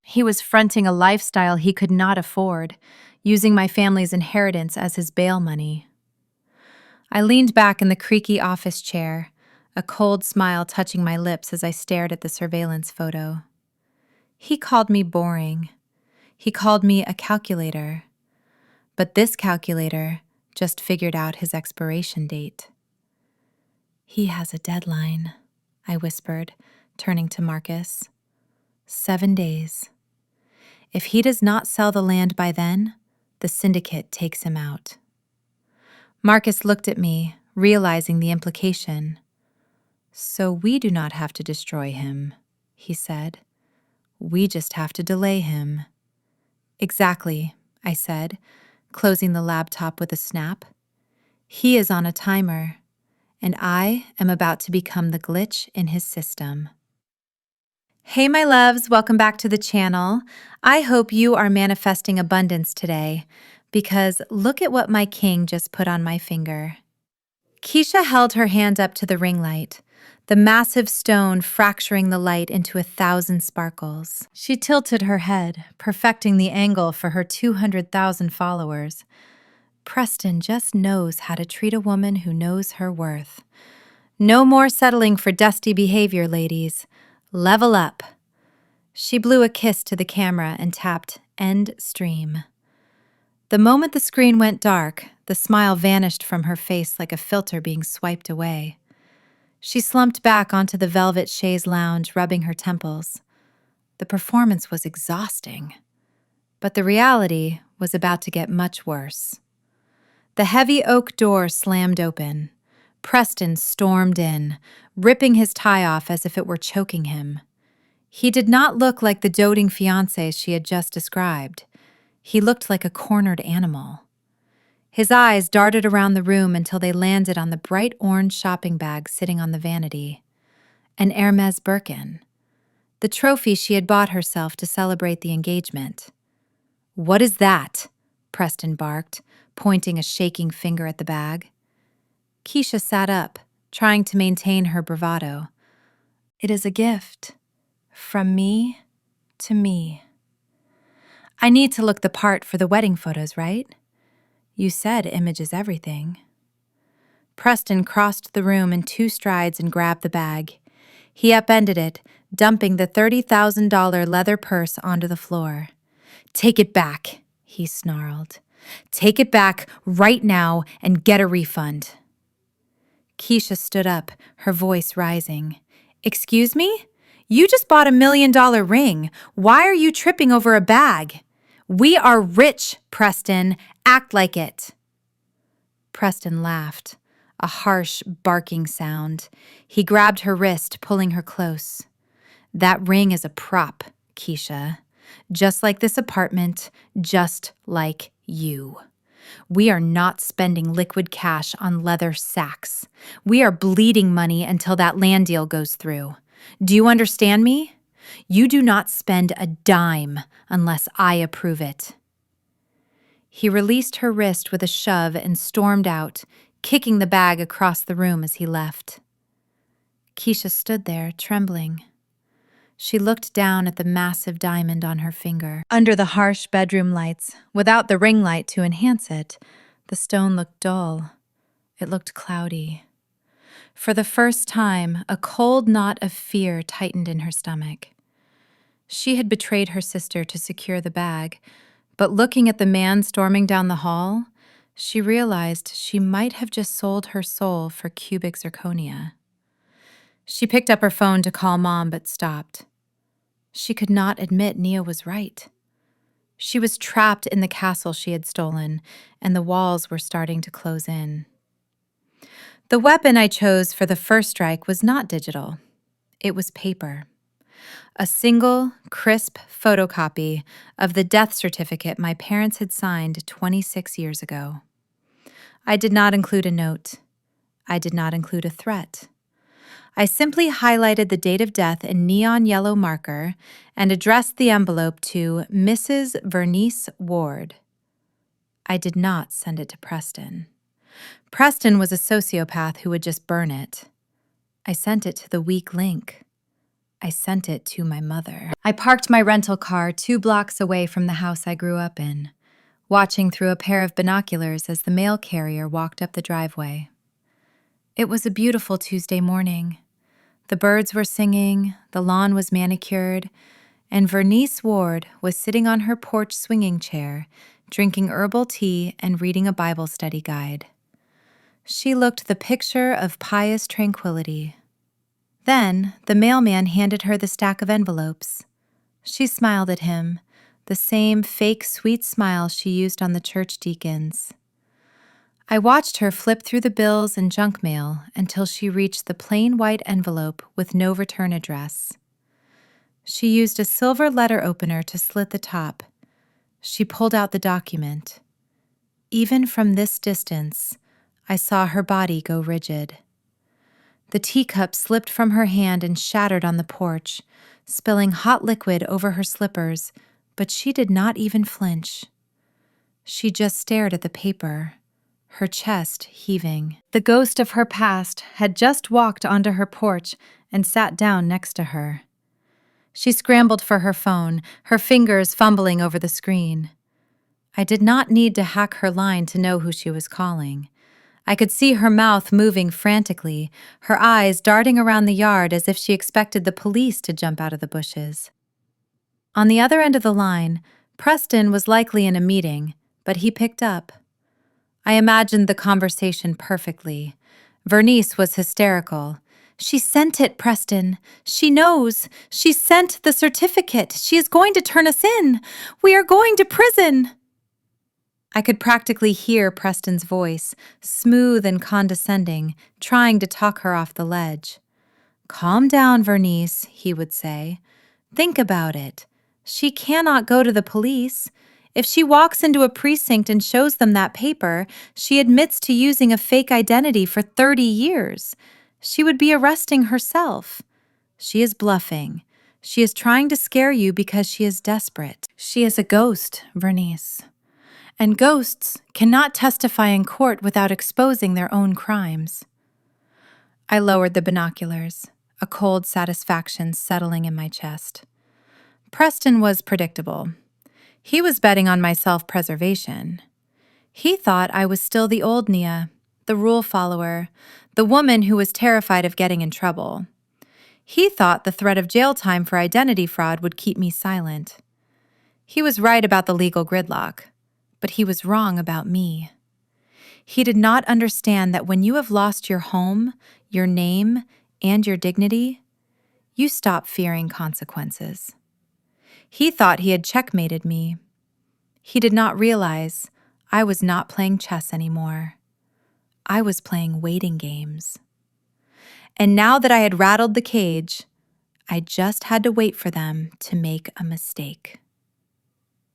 He was fronting a lifestyle he could not afford, using my family's inheritance as his bail money. I leaned back in the creaky office chair, a cold smile touching my lips as I stared at the surveillance photo. He called me boring. He called me a calculator. But this calculator just figured out his expiration date. He has a deadline, I whispered, turning to Marcus. 7 days. If he does not sell the land by then, the syndicate takes him out. Marcus looked at me, realizing the implication. So we do not have to destroy him, he said. We just have to delay him. Exactly, I said, closing the laptop with a snap. He is on a timer, and I am about to become the glitch in his system. Hey, my loves, welcome back to the channel. I hope you are manifesting abundance today, because look at what my king just put on my finger. Keisha held her hand up to the ring light, the massive stone fracturing the light into 1,000 sparkles. She tilted her head, perfecting the angle for her 200,000 followers. Preston just knows how to treat a woman who knows her worth. No more settling for dusty behavior, ladies. Level up. She blew a kiss to the camera and tapped end stream. The moment the screen went dark, the smile vanished from her face like a filter being swiped away. She slumped back onto the velvet chaise lounge, rubbing her temples. The performance was exhausting, but the reality was about to get much worse. The heavy oak door slammed open. Preston stormed in, ripping his tie off as if it were choking him. He did not look like the doting fiancé she had just described. He looked like a cornered animal. His eyes darted around the room until they landed on the bright orange shopping bag sitting on the vanity. An Hermes Birkin. The trophy she had bought herself to celebrate the engagement. "What is that?" Preston barked, pointing a shaking finger at the bag. Keisha sat up, trying to maintain her bravado. "It is a gift. From me to me." "I need to look the part for the wedding photos, right? You said image is everything." Preston crossed the room in 2 strides and grabbed the bag. He upended it, dumping the $30,000 leather purse onto the floor. "Take it back," he snarled. "Take it back right now and get a refund." Keisha stood up, her voice rising. "Excuse me? You just bought $1 million ring. Why are you tripping over a bag? We are rich, Preston. Act like it." Preston laughed, a harsh, barking sound. He grabbed her wrist, pulling her close. "That ring is a prop, Keisha. Just like this apartment, just like you. We are not spending liquid cash on leather sacks. We are bleeding money until that land deal goes through. Do you understand me? You do not spend a dime unless I approve it." He released her wrist with a shove and stormed out, kicking the bag across the room as he left. Keisha stood there, trembling. She looked down at the massive diamond on her finger. Under the harsh bedroom lights, without the ring light to enhance it, the stone looked dull. It looked cloudy. For the first time, a cold knot of fear tightened in her stomach. She had betrayed her sister to secure the bag, but looking at the man storming down the hall, she realized she might have just sold her soul for cubic zirconia. She picked up her phone to call Mom, but stopped. She could not admit Nia was right. She was trapped in the castle she had stolen, and the walls were starting to close in. The weapon I chose for the first strike was not digital. It was paper. A single, crisp photocopy of the death certificate my parents had signed 26 years ago. I did not include a note. I did not include a threat. I simply highlighted the date of death in neon yellow marker and addressed the envelope to Mrs. Vernice Ward. I did not send it to Preston. Preston was a sociopath who would just burn it. I sent it to the weak link. I sent it to my mother. I parked my rental car 2 blocks away from the house I grew up in, watching through a pair of binoculars as the mail carrier walked up the driveway. It was a beautiful Tuesday morning. The birds were singing, the lawn was manicured, and Vernice Ward was sitting on her porch swinging chair, drinking herbal tea and reading a Bible study guide. She looked the picture of pious tranquility. Then the mailman handed her the stack of envelopes. She smiled at him, the same fake sweet smile she used on the church deacons. I watched her flip through the bills and junk mail until she reached the plain white envelope with no return address. She used a silver letter opener to slit the top. She pulled out the document. Even from this distance, I saw her body go rigid. The teacup slipped from her hand and shattered on the porch, spilling hot liquid over her slippers, but she did not even flinch. She just stared at the paper, her chest heaving. The ghost of her past had just walked onto her porch and sat down next to her. She scrambled for her phone, her fingers fumbling over the screen. I did not need to hack her line to know who she was calling. I could see her mouth moving frantically, her eyes darting around the yard as if she expected the police to jump out of the bushes. On the other end of the line, Preston was likely in a meeting, but he picked up. I imagined the conversation perfectly. Vernice was hysterical. "She sent it, Preston. She knows. She sent the certificate. She is going to turn us in. We are going to prison." I could practically hear Preston's voice, smooth and condescending, trying to talk her off the ledge. "Calm down, Vernice," he would say. "Think about it. She cannot go to the police. If she walks into a precinct and shows them that paper, she admits to using a fake identity for 30 years. She would be arresting herself. She is bluffing. She is trying to scare you because she is desperate. She is a ghost, Vernice. And ghosts cannot testify in court without exposing their own crimes." I lowered the binoculars, a cold satisfaction settling in my chest. Preston was predictable. He was betting on my self-preservation. He thought I was still the old Nia, the rule follower, the woman who was terrified of getting in trouble. He thought the threat of jail time for identity fraud would keep me silent. He was right about the legal gridlock, but he was wrong about me. He did not understand that when you have lost your home, your name, and your dignity, you stop fearing consequences. He thought he had checkmated me. He did not realize I was not playing chess anymore. I was playing waiting games. And now that I had rattled the cage, I just had to wait for them to make a mistake.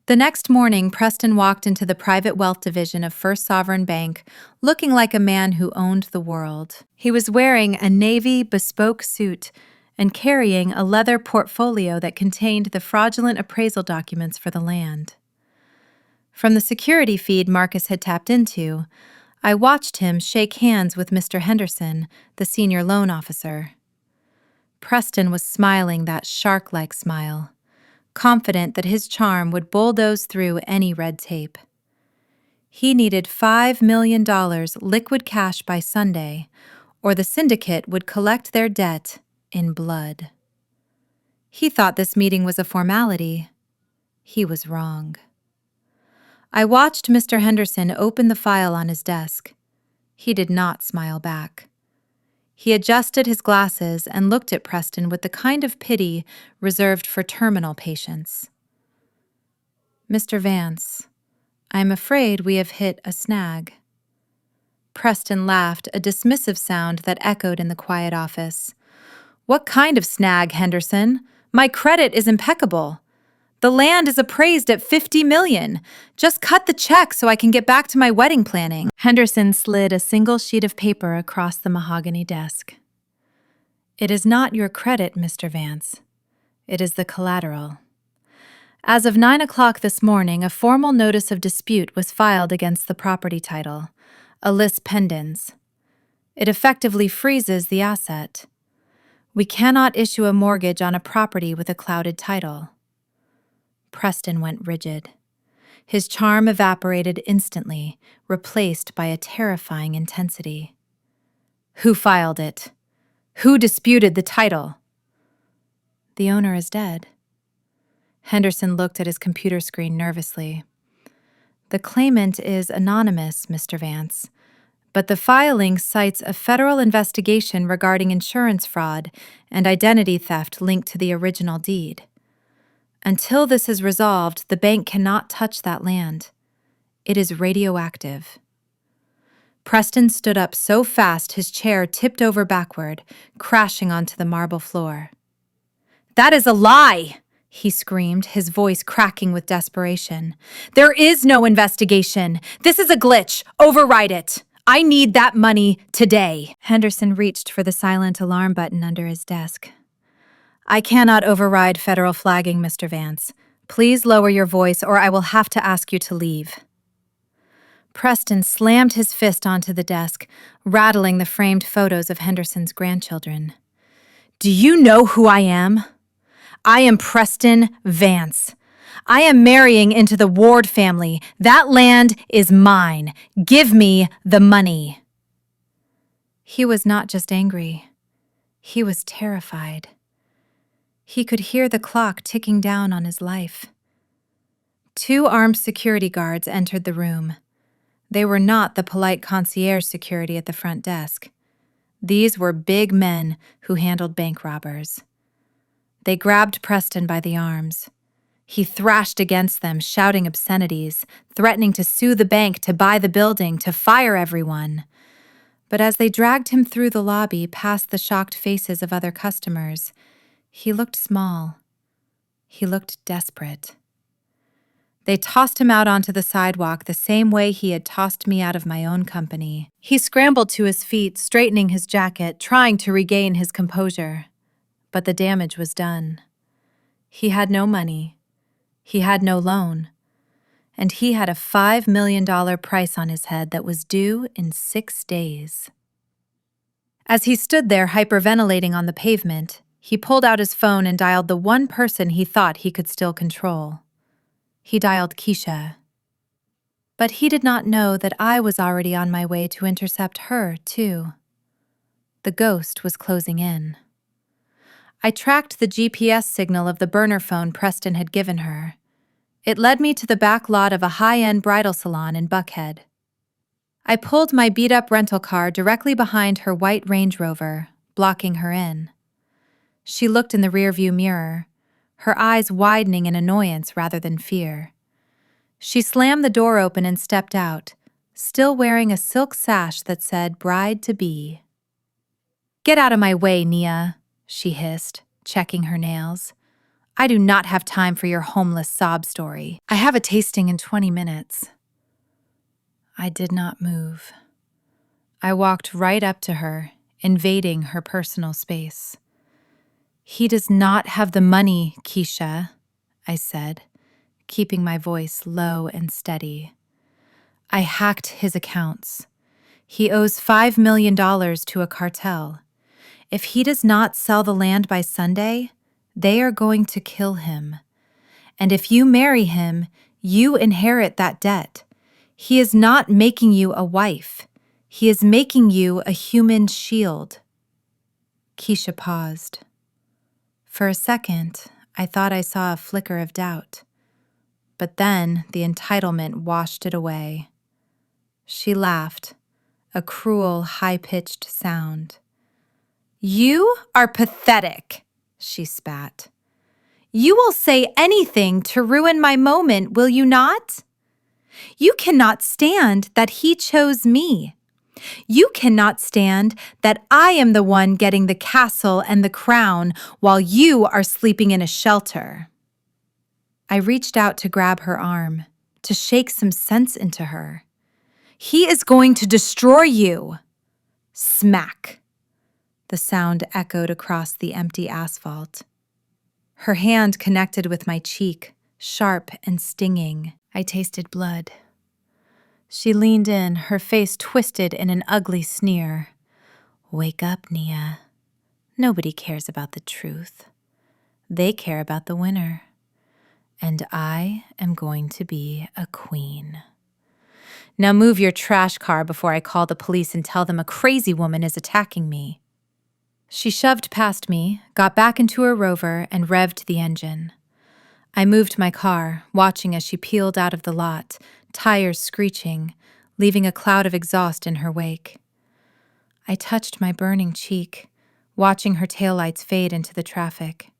The next morning, Preston walked into the private wealth division of First Sovereign Bank, looking like a man who owned the world. He was wearing a navy bespoke suit and carrying a leather portfolio that contained the fraudulent appraisal documents for the land. From the security feed Marcus had tapped into, I watched him shake hands with Mr. Henderson, the senior loan officer. Preston was smiling that shark-like smile, confident that his charm would bulldoze through any red tape. He needed $5 million liquid cash by Sunday, or the syndicate would collect their debt in blood. He thought this meeting was a formality. He was wrong. I watched Mr. Henderson open the file on his desk. He did not smile back. He adjusted his glasses and looked at Preston with the kind of pity reserved for terminal patients. "Mr. Vance, I am afraid we have hit a snag." Preston laughed, a dismissive sound that echoed in the quiet office. "What kind of snag, Henderson? My credit is impeccable. The land is appraised at $50 million. Just cut the check so I can get back to my wedding planning." Henderson slid a single sheet of paper across the mahogany desk. "It is not your credit, Mr. Vance. It is the collateral. As of 9 o'clock this morning, a formal notice of dispute was filed against the property title, a lis pendens. It effectively freezes the asset. We cannot issue a mortgage on a property with a clouded title." Preston went rigid. His charm evaporated instantly, replaced by a terrifying intensity. Who filed it? Who disputed the title? The owner is dead. Henderson looked at his computer screen nervously. The claimant is anonymous, Mr. Vance, but the filing cites a federal investigation regarding insurance fraud and identity theft linked to the original deed. Until this is resolved, the bank cannot touch that land. It is radioactive. Preston stood up so fast his chair tipped over backward, crashing onto the marble floor. "That is a lie!" he screamed, his voice cracking with desperation. "There is no investigation. This is a glitch. Override it. I need that money today." Henderson reached for the silent alarm button under his desk. "I cannot override federal flagging, Mr. Vance. Please lower your voice or I will have to ask you to leave." Preston slammed his fist onto the desk, rattling the framed photos of Henderson's grandchildren. "Do you know who I am? I am Preston Vance. I am marrying into the Ward family. That land is mine. Give me the money." He was not just angry. He was terrified. He could hear the clock ticking down on his life. 2 armed security guards entered the room. They were not the polite concierge security at the front desk. These were big men who handled bank robbers. They grabbed Preston by the arms. He thrashed against them, shouting obscenities, threatening to sue the bank, to buy the building, to fire everyone. But as they dragged him through the lobby past the shocked faces of other customers, he looked small. He looked desperate. They tossed him out onto the sidewalk the same way he had tossed me out of my own company. He scrambled to his feet, straightening his jacket, trying to regain his composure. But the damage was done. He had no money. He had no loan. And he had a $5 million price on his head that was due in 6 days. As he stood there hyperventilating on the pavement, he pulled out his phone and dialed the one person he thought he could still control. He dialed Keisha. But he did not know that I was already on my way to intercept her, too. The ghost was closing in. I tracked the GPS signal of the burner phone Preston had given her. It led me to the back lot of a high-end bridal salon in Buckhead. I pulled my beat-up rental car directly behind her white Range Rover, blocking her in. She looked in the rearview mirror, her eyes widening in annoyance rather than fear. She slammed the door open and stepped out, still wearing a silk sash that said bride-to-be. "Get out of my way, Nia," she hissed, checking her nails. "I do not have time for your homeless sob story. I have a tasting in 20 minutes. I did not move. I walked right up to her, invading her personal space. "He does not have the money, Keisha," I said, keeping my voice low and steady. "I hacked his accounts. He owes $5 million to a cartel. If he does not sell the land by Sunday, they are going to kill him. And if you marry him, you inherit that debt. He is not making you a wife. He is making you a human shield." Keisha paused. For a second, I thought I saw a flicker of doubt. But then the entitlement washed it away. She laughed, a cruel, high-pitched sound. "You are pathetic," she spat. "You will say anything to ruin my moment, will you not? You cannot stand that he chose me. You cannot stand that I am the one getting the castle and the crown while you are sleeping in a shelter." I reached out to grab her arm, to shake some sense into her. "He is going to destroy you." Smack. The sound echoed across the empty asphalt. Her hand connected with my cheek, sharp and stinging. I tasted blood. She leaned in, her face twisted in an ugly sneer. "Wake up, Nia. Nobody cares about the truth. They care about the winner. And I am going to be a queen." Now move your trash car before I call the police and tell them a crazy woman is attacking me. She shoved past me, got back into her Rover, and revved the engine. I moved my car, watching as she peeled out of the lot, tires screeching, leaving a cloud of exhaust in her wake. I touched my burning cheek, watching her taillights fade into the traffic.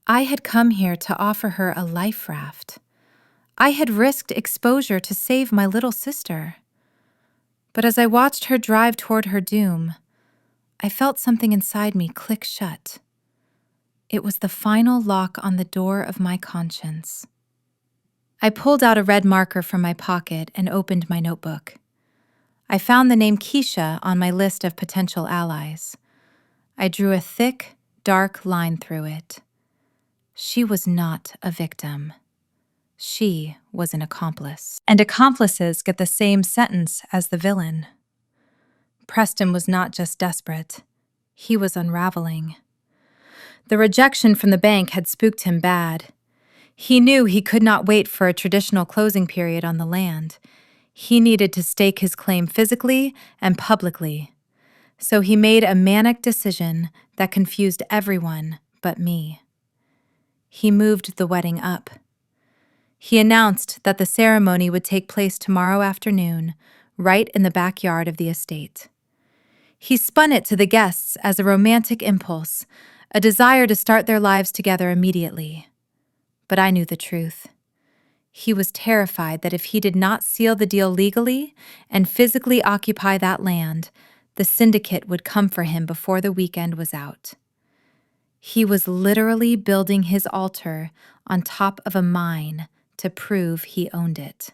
I had come here to offer her a life raft. I had risked exposure to save my little sister. But as I watched her drive toward her doom, I felt something inside me click shut. It was the final lock on the door of my conscience. I pulled out a red marker from my pocket and opened my notebook. I found the name Keisha on my list of potential allies. I drew a thick, dark line through it. She was not a victim. She was an accomplice. And accomplices get the same sentence as the villain. Preston was not just desperate. He was unraveling. The rejection from the bank had spooked him bad. He knew he could not wait for a traditional closing period on the land. He needed to stake his claim physically and publicly. So he made a manic decision that confused everyone but me. He moved the wedding up. He announced that the ceremony would take place tomorrow afternoon, right in the backyard of the estate. He spun it to the guests as a romantic impulse, a desire to start their lives together immediately. But I knew the truth. He was terrified that if he did not seal the deal legally and physically occupy that land, the syndicate would come for him before the weekend was out. He was literally building his altar on top of a mine to prove he owned it.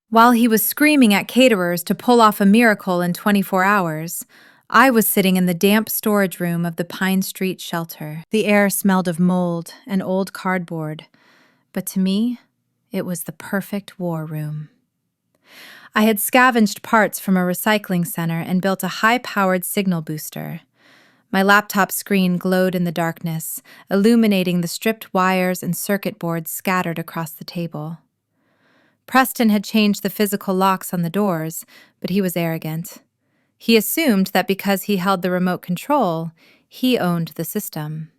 While he was screaming at caterers to pull off a miracle in 24 hours, I was sitting in the damp storage room of the Pine Street shelter. The air smelled of mold and old cardboard, but to me, it was the perfect war room. I had scavenged parts from a recycling center and built a high-powered signal booster. My laptop screen glowed in the darkness, illuminating the stripped wires and circuit boards scattered across the table. Preston had changed the physical locks on the doors, but he was arrogant. He assumed that because he held the remote control, he owned the system.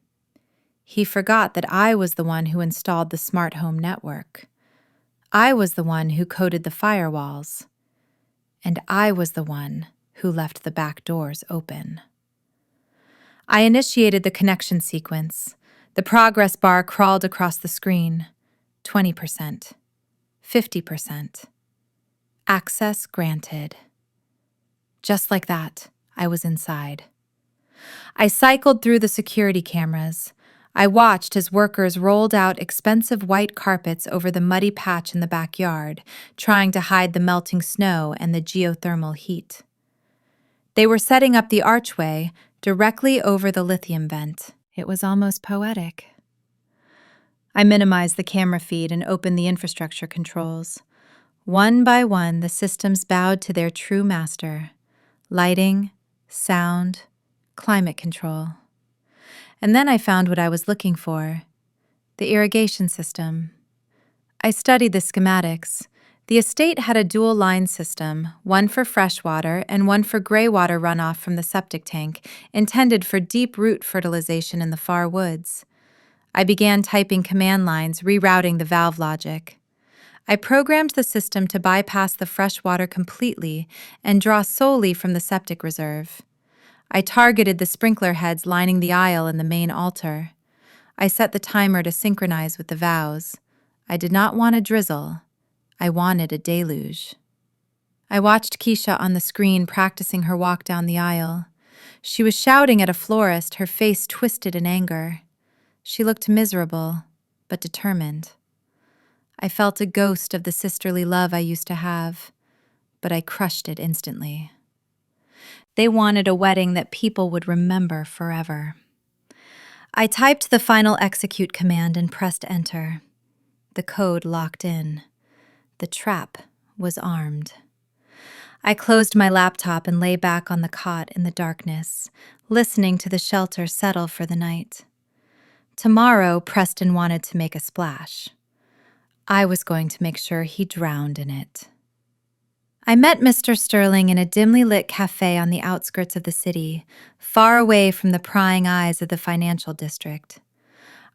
He forgot that I was the one who installed the smart home network. I was the one who coded the firewalls. And I was the one who left the back doors open. I initiated the connection sequence. The progress bar crawled across the screen. 20%. 50%. Access granted. Just like that, I was inside. I cycled through the security cameras. I watched as workers rolled out expensive white carpets over the muddy patch in the backyard, trying to hide the melting snow and the geothermal heat. They were setting up the archway directly over the lithium vent. It was almost poetic. I minimized the camera feed and opened the infrastructure controls. One by one, the systems bowed to their true master: lighting, sound, climate control. And then I found what I was looking for: the irrigation system. I studied the schematics. The estate had a dual line system, one for fresh water and one for gray water runoff from the septic tank, intended for deep root fertilization in the far woods. I began typing command lines, rerouting the valve logic. I programmed the system to bypass the fresh water completely and draw solely from the septic reserve. I targeted the sprinkler heads lining the aisle in the main altar. I set the timer to synchronize with the vows. I did not want a drizzle. I wanted a deluge. I watched Keisha on the screen practicing her walk down the aisle. She was shouting at a florist, her face twisted in anger. She looked miserable, but determined. I felt a ghost of the sisterly love I used to have, but I crushed it instantly. They wanted a wedding that people would remember forever. I typed the final execute command and pressed enter. The code locked in. The trap was armed. I closed my laptop and lay back on the cot in the darkness, listening to the shelter settle for the night. Tomorrow, Preston wanted to make a splash. I was going to make sure he drowned in it. I met Mr. Sterling in a dimly lit cafe on the outskirts of the city, far away from the prying eyes of the financial district.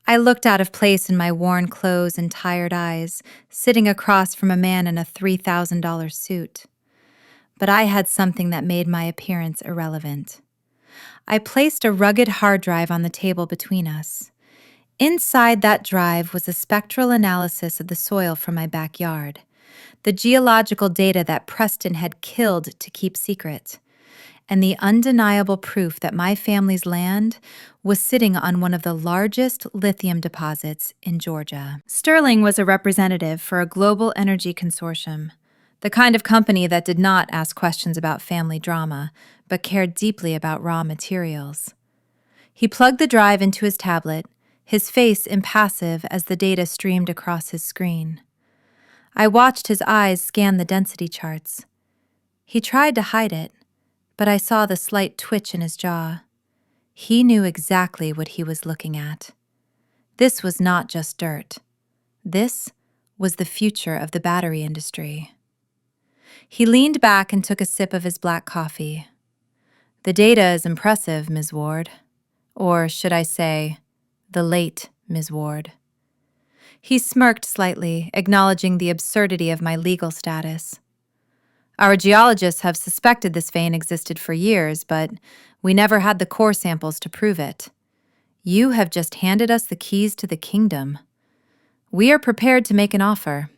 I looked out of place in my worn clothes and tired eyes, sitting across from a man in a $3,000 suit. But I had something that made my appearance irrelevant. I placed a rugged hard drive on the table between us. Inside that drive was a spectral analysis of the soil from my backyard, the geological data that Preston had killed to keep secret, and the undeniable proof that my family's land was sitting on one of the largest lithium deposits in Georgia. Sterling was a representative for a global energy consortium, the kind of company that did not ask questions about family drama, but cared deeply about raw materials. He plugged the drive into his tablet, his face impassive as the data streamed across his screen. I watched his eyes scan the density charts. He tried to hide it, but I saw the slight twitch in his jaw. He knew exactly what he was looking at. This was not just dirt. This was the future of the battery industry. He leaned back and took a sip of his black coffee. "The data is impressive, Ms. Ward. Or should I say, the late Ms. Ward." He smirked slightly, acknowledging the absurdity of my legal status. "Our geologists have suspected this vein existed for years, but we never had the core samples to prove it. You have just handed us the keys to the kingdom. We are prepared to make an offer."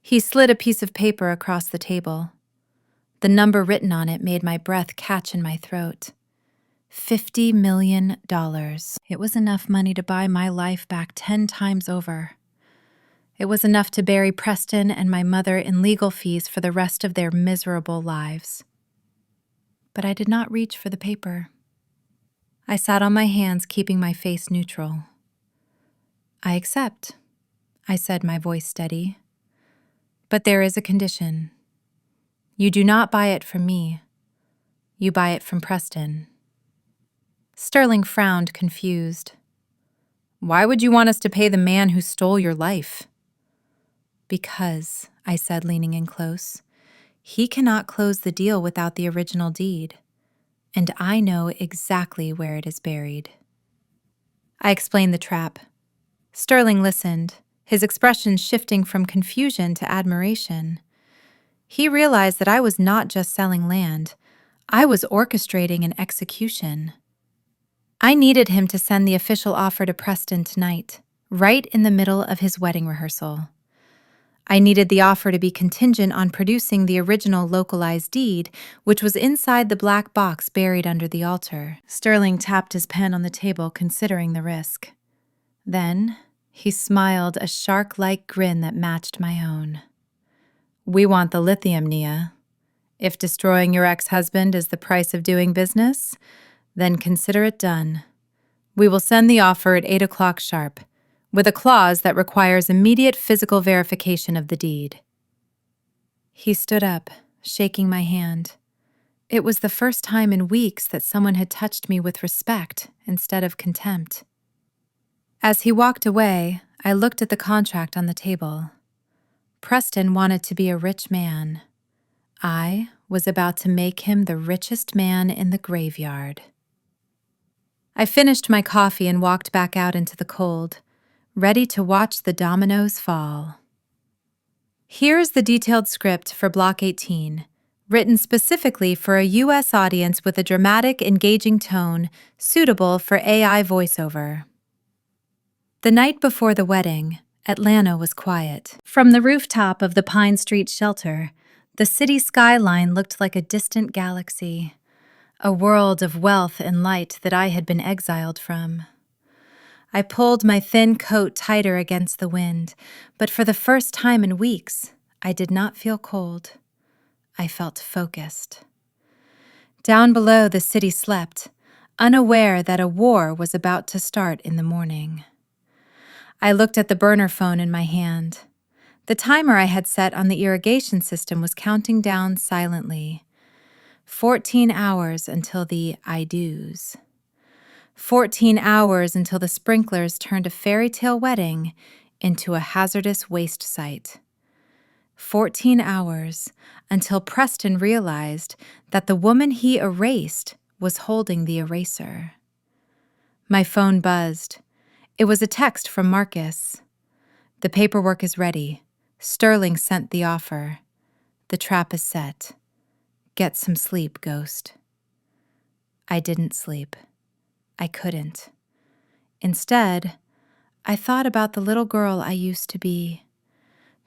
He slid a piece of paper across the table. The number written on it made my breath catch in my throat. $50 million. It was enough money to buy my life back 10 times over. It was enough to bury Preston and my mother in legal fees for the rest of their miserable lives. But I did not reach for the paper. I sat on my hands, keeping my face neutral. "I accept," I said, my voice steady. "But there is a condition. You do not buy it from me. You buy it from Preston." Sterling frowned, confused. "Why would you want us to pay the man who stole your life?" "Because," I said, leaning in close, "he cannot close the deal without the original deed, and I know exactly where it is buried." I explained the trap. Sterling listened, his expression shifting from confusion to admiration. He realized that I was not just selling land, I was orchestrating an execution. I needed him to send the official offer to Preston tonight, right in the middle of his wedding rehearsal. I needed the offer to be contingent on producing the original localized deed, which was inside the black box buried under the altar. Sterling tapped his pen on the table, considering the risk. Then he smiled a shark-like grin that matched my own. "We want the lithium, Nia. If destroying your ex-husband is the price of doing business, then consider it done. We will send the offer at 8 o'clock sharp, with a clause that requires immediate physical verification of the deed." He stood up, shaking my hand. It was the first time in weeks that someone had touched me with respect instead of contempt. As he walked away, I looked at the contract on the table. Preston wanted to be a rich man. I was about to make him the richest man in the graveyard. I finished my coffee and walked back out into the cold, ready to watch the dominoes fall. Here's the detailed script for Block 18, written specifically for a U.S. audience with a dramatic, engaging tone suitable for AI voiceover. The night before the wedding, Atlanta was quiet. From the rooftop of the Pine Street shelter, the city skyline looked like a distant galaxy, a world of wealth and light that I had been exiled from. I pulled my thin coat tighter against the wind, but for the first time in weeks, I did not feel cold. I felt focused. Down below, the city slept, unaware that a war was about to start in the morning. I looked at the burner phone in my hand. The timer I had set on the irrigation system was counting down silently. 14 hours until the I do's. 14 hours until the sprinklers turned a fairy tale wedding into a hazardous waste site. 14 hours until Preston realized that the woman he erased was holding the eraser. My phone buzzed. It was a text from Marcus. "The paperwork is ready. Sterling sent the offer. The trap is set. Get some sleep, Ghost." I didn't sleep. I couldn't. Instead, I thought about the little girl I used to be.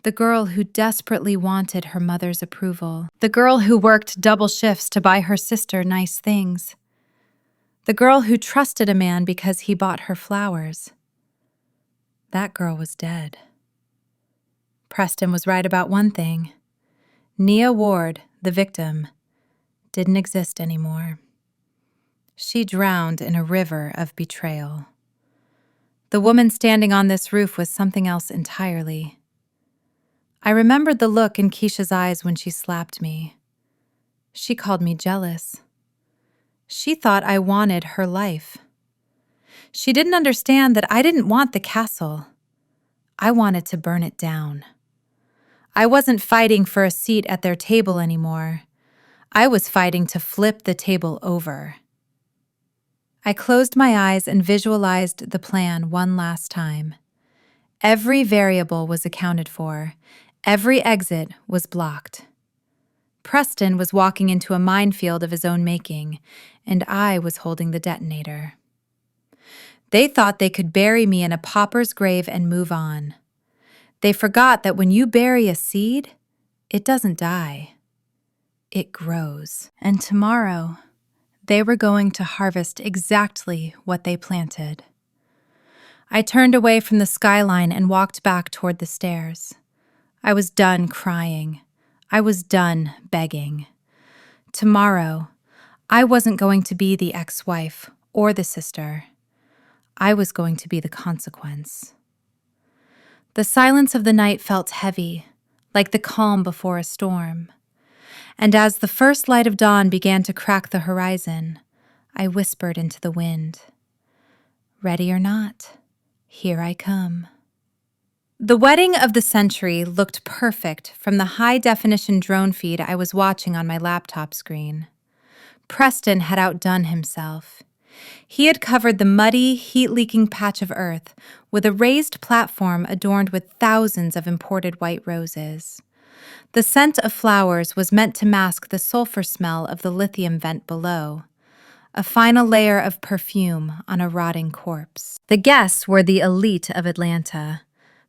The girl who desperately wanted her mother's approval. The girl who worked double shifts to buy her sister nice things. The girl who trusted a man because he bought her flowers. That girl was dead. Preston was right about one thing. Nia Ward, the victim, didn't exist anymore. She drowned in a river of betrayal. The woman standing on this roof was something else entirely. I remembered the look in Keisha's eyes when she slapped me. She called me jealous. She thought I wanted her life. She didn't understand that I didn't want the castle. I wanted to burn it down. I wasn't fighting for a seat at their table anymore. I was fighting to flip the table over. I closed my eyes and visualized the plan one last time. Every variable was accounted for. Every exit was blocked. Preston was walking into a minefield of his own making, and I was holding the detonator. They thought they could bury me in a pauper's grave and move on. They forgot that when you bury a seed, it doesn't die. It grows. And tomorrow, they were going to harvest exactly what they planted. I turned away from the skyline and walked back toward the stairs. I was done crying. I was done begging. Tomorrow, I wasn't going to be the ex-wife or the sister. I was going to be the consequence. The silence of the night felt heavy, like the calm before a storm. And as the first light of dawn began to crack the horizon, I whispered into the wind, "Ready or not, here I come." The wedding of the century looked perfect from the high-definition drone feed I was watching on my laptop screen. Preston had outdone himself. He had covered the muddy, heat-leaking patch of earth with a raised platform adorned with thousands of imported white roses. The scent of flowers was meant to mask the sulfur smell of the lithium vent below, a final layer of perfume on a rotting corpse. The guests were the elite of Atlanta.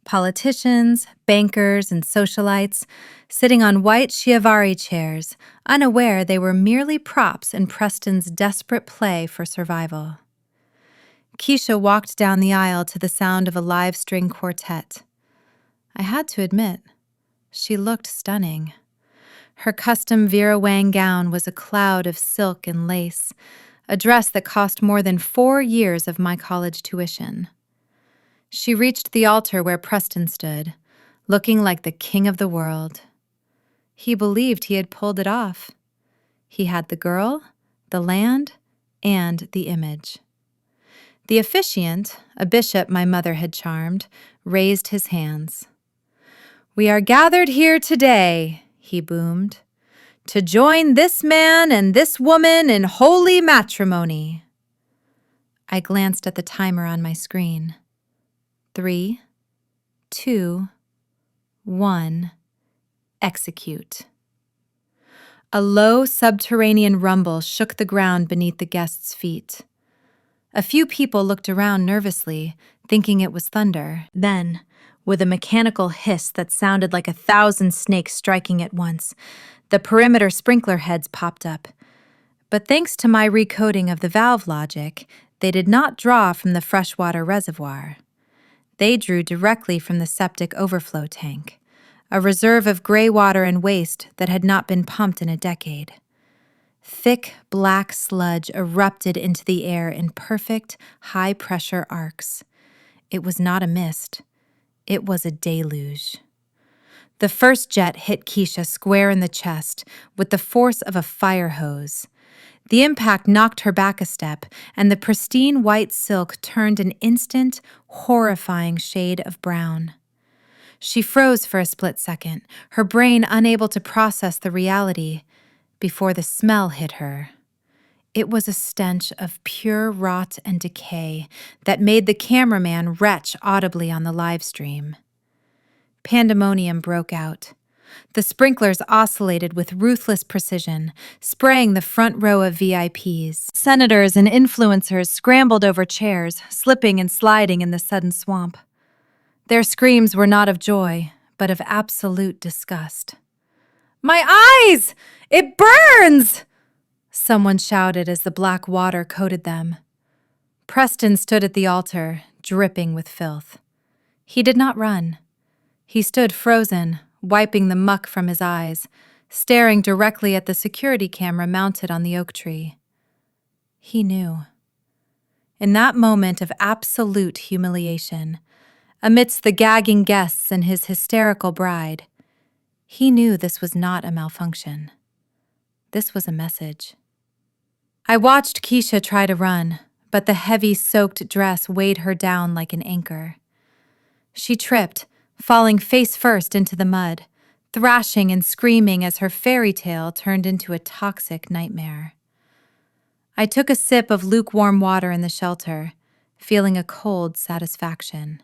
Politicians, bankers, and socialites sitting on white Chiavari chairs, unaware they were merely props in Preston's desperate play for survival. Keisha walked down the aisle to the sound of a live string quartet. I had to admit, she looked stunning. Her custom Vera Wang gown was a cloud of silk and lace, a dress that cost more than 4 years of my college tuition. She reached the altar where Preston stood, looking like the king of the world. He believed he had pulled it off. He had the girl, the land, and the image. The officiant, a bishop my mother had charmed, raised his hands. "We are gathered here today," he boomed, "to join this man and this woman in holy matrimony." I glanced at the timer on my screen. 3, 2, 1, execute. A low subterranean rumble shook the ground beneath the guests' feet. A few people looked around nervously, thinking it was thunder. Then, with a mechanical hiss that sounded like 1,000 snakes striking at once, the perimeter sprinkler heads popped up. But thanks to my recoding of the valve logic, they did not draw from the freshwater reservoir. They drew directly from the septic overflow tank, a reserve of gray water and waste that had not been pumped in a decade. Thick, black sludge erupted into the air in perfect, high-pressure arcs. It was not a mist. It was a deluge. The first jet hit Keisha square in the chest with the force of a fire hose. The impact knocked her back a step, and the pristine white silk turned an instant, horrifying shade of brown. She froze for a split second, her brain unable to process the reality, before the smell hit her. It was a stench of pure rot and decay that made the cameraman retch audibly on the live stream. Pandemonium broke out. The sprinklers oscillated with ruthless precision, spraying the front row of VIPs. Senators and influencers scrambled over chairs, slipping and sliding in the sudden swamp. Their screams were not of joy, but of absolute disgust. "My eyes! It burns!" someone shouted as the black water coated them. Preston stood at the altar, dripping with filth. He did not run. He stood frozen, wiping the muck from his eyes, staring directly at the security camera mounted on the oak tree. He knew. In that moment of absolute humiliation, amidst the gagging guests and his hysterical bride, he knew this was not a malfunction. This was a message. I watched Keisha try to run, but the heavy, soaked dress weighed her down like an anchor. She tripped, falling face first into the mud, thrashing and screaming as her fairy tale turned into a toxic nightmare. I took a sip of lukewarm water in the shelter, feeling a cold satisfaction.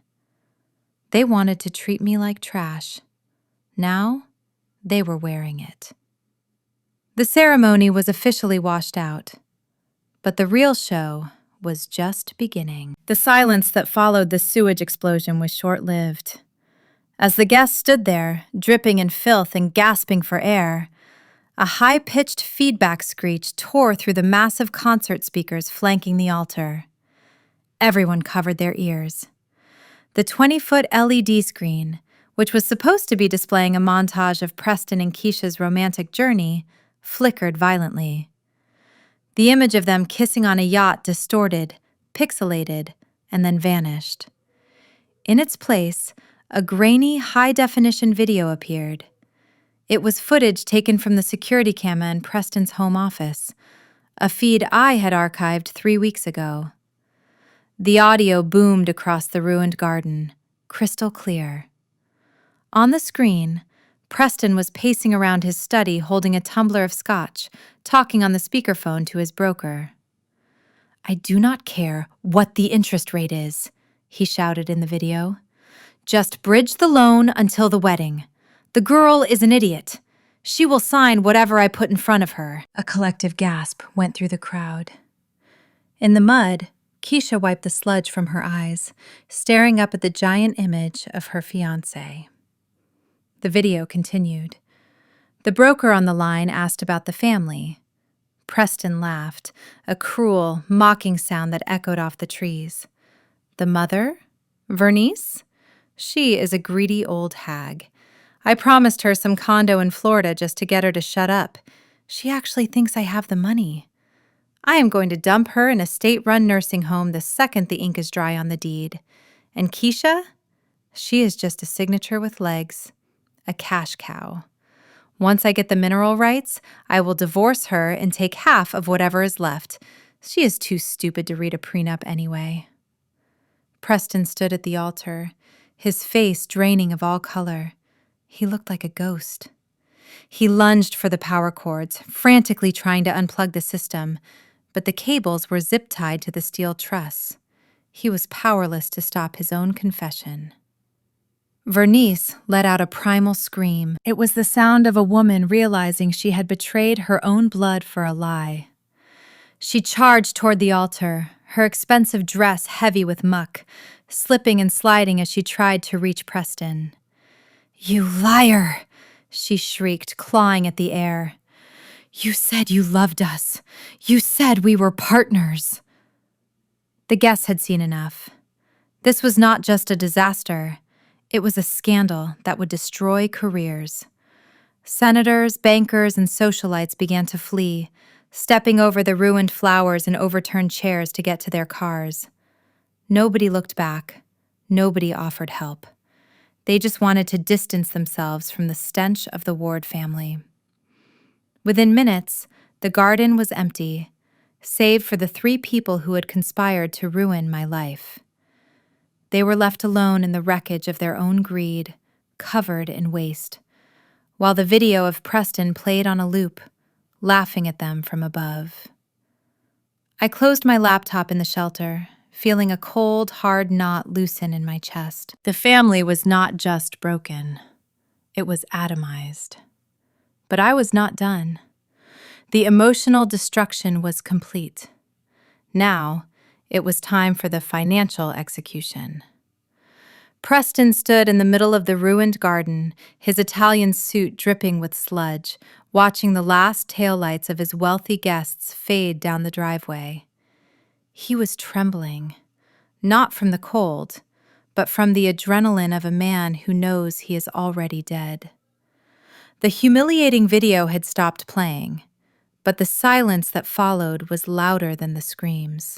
They wanted to treat me like trash. Now, they were wearing it. The ceremony was officially washed out, but the real show was just beginning. The silence that followed the sewage explosion was short-lived. As the guests stood there, dripping in filth and gasping for air, a high-pitched feedback screech tore through the massive concert speakers flanking the altar. Everyone covered their ears. The 20-foot LED screen, which was supposed to be displaying a montage of Preston and Keisha's romantic journey, flickered violently. The image of them kissing on a yacht distorted, pixelated, and then vanished. In its place, a grainy, high-definition video appeared. It was footage taken from the security camera in Preston's home office, a feed I had archived 3 weeks ago. The audio boomed across the ruined garden, crystal clear. On the screen, Preston was pacing around his study holding a tumbler of scotch, talking on the speakerphone to his broker. "I do not care what the interest rate is," he shouted in the video. "Just bridge the loan until the wedding. The girl is an idiot. She will sign whatever I put in front of her." A collective gasp went through the crowd. In the mud, Keisha wiped the sludge from her eyes, staring up at the giant image of her fiancé. The video continued. The broker on the line asked about the family. Preston laughed, a cruel, mocking sound that echoed off the trees. "The mother? Vernice? She is a greedy old hag. I promised her some condo in Florida just to get her to shut up. She actually thinks I have the money. I am going to dump her in a state-run nursing home the second the ink is dry on the deed. And Keisha? She is just a signature with legs. A cash cow. Once I get the mineral rights, I will divorce her and take half of whatever is left. She is too stupid to read a prenup anyway." Preston stood at the altar, his face draining of all color. He looked like a ghost. He lunged for the power cords, frantically trying to unplug the system, but the cables were zip-tied to the steel truss. He was powerless to stop his own confession. Vernice let out a primal scream. It was the sound of a woman realizing she had betrayed her own blood for a lie. She charged toward the altar, her expensive dress heavy with muck, slipping and sliding as she tried to reach Preston. "You liar!" she shrieked, clawing at the air. "You said you loved us. You said we were partners." The guests had seen enough. This was not just a disaster. It was a scandal that would destroy careers. Senators, bankers, and socialites began to flee, stepping over the ruined flowers and overturned chairs to get to their cars. Nobody looked back. Nobody offered help. They just wanted to distance themselves from the stench of the Ward family. Within minutes, the garden was empty, save for the 3 people who had conspired to ruin my life. They were left alone in the wreckage of their own greed, covered in waste, while the video of Preston played on a loop, laughing at them from above. I closed my laptop in the shelter, feeling a cold, hard knot loosen in my chest. The family was not just broken. It was atomized. But I was not done. The emotional destruction was complete. Now, it was time for the financial execution. Preston stood in the middle of the ruined garden, his Italian suit dripping with sludge, watching the last taillights of his wealthy guests fade down the driveway. He was trembling, not from the cold, but from the adrenaline of a man who knows he is already dead. The humiliating video had stopped playing, but the silence that followed was louder than the screams.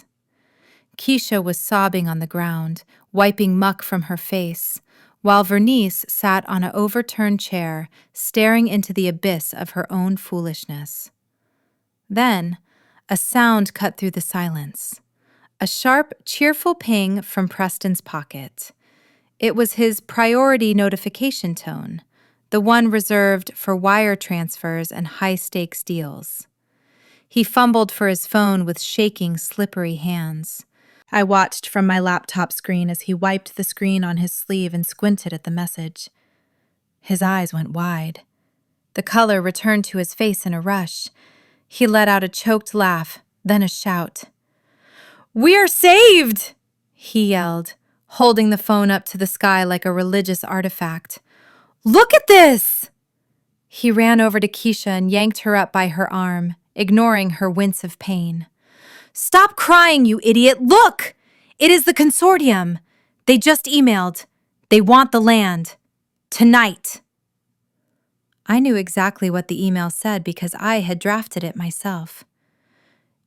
Keisha was sobbing on the ground, wiping muck from her face, while Vernice sat on an overturned chair, staring into the abyss of her own foolishness. Then, a sound cut through the silence. A sharp, cheerful ping from Preston's pocket. It was his priority notification tone, the one reserved for wire transfers and high-stakes deals. He fumbled for his phone with shaking, slippery hands. I watched from my laptop screen as he wiped the screen on his sleeve and squinted at the message. His eyes went wide. The color returned to his face in a rush. He let out a choked laugh, then a shout. "We're saved!" he yelled, holding the phone up to the sky like a religious artifact. "Look at this!" He ran over to Keisha and yanked her up by her arm, ignoring her wince of pain. "Stop crying, you idiot! Look! It is the consortium. They just emailed. They want the land. Tonight." I knew exactly what the email said because I had drafted it myself.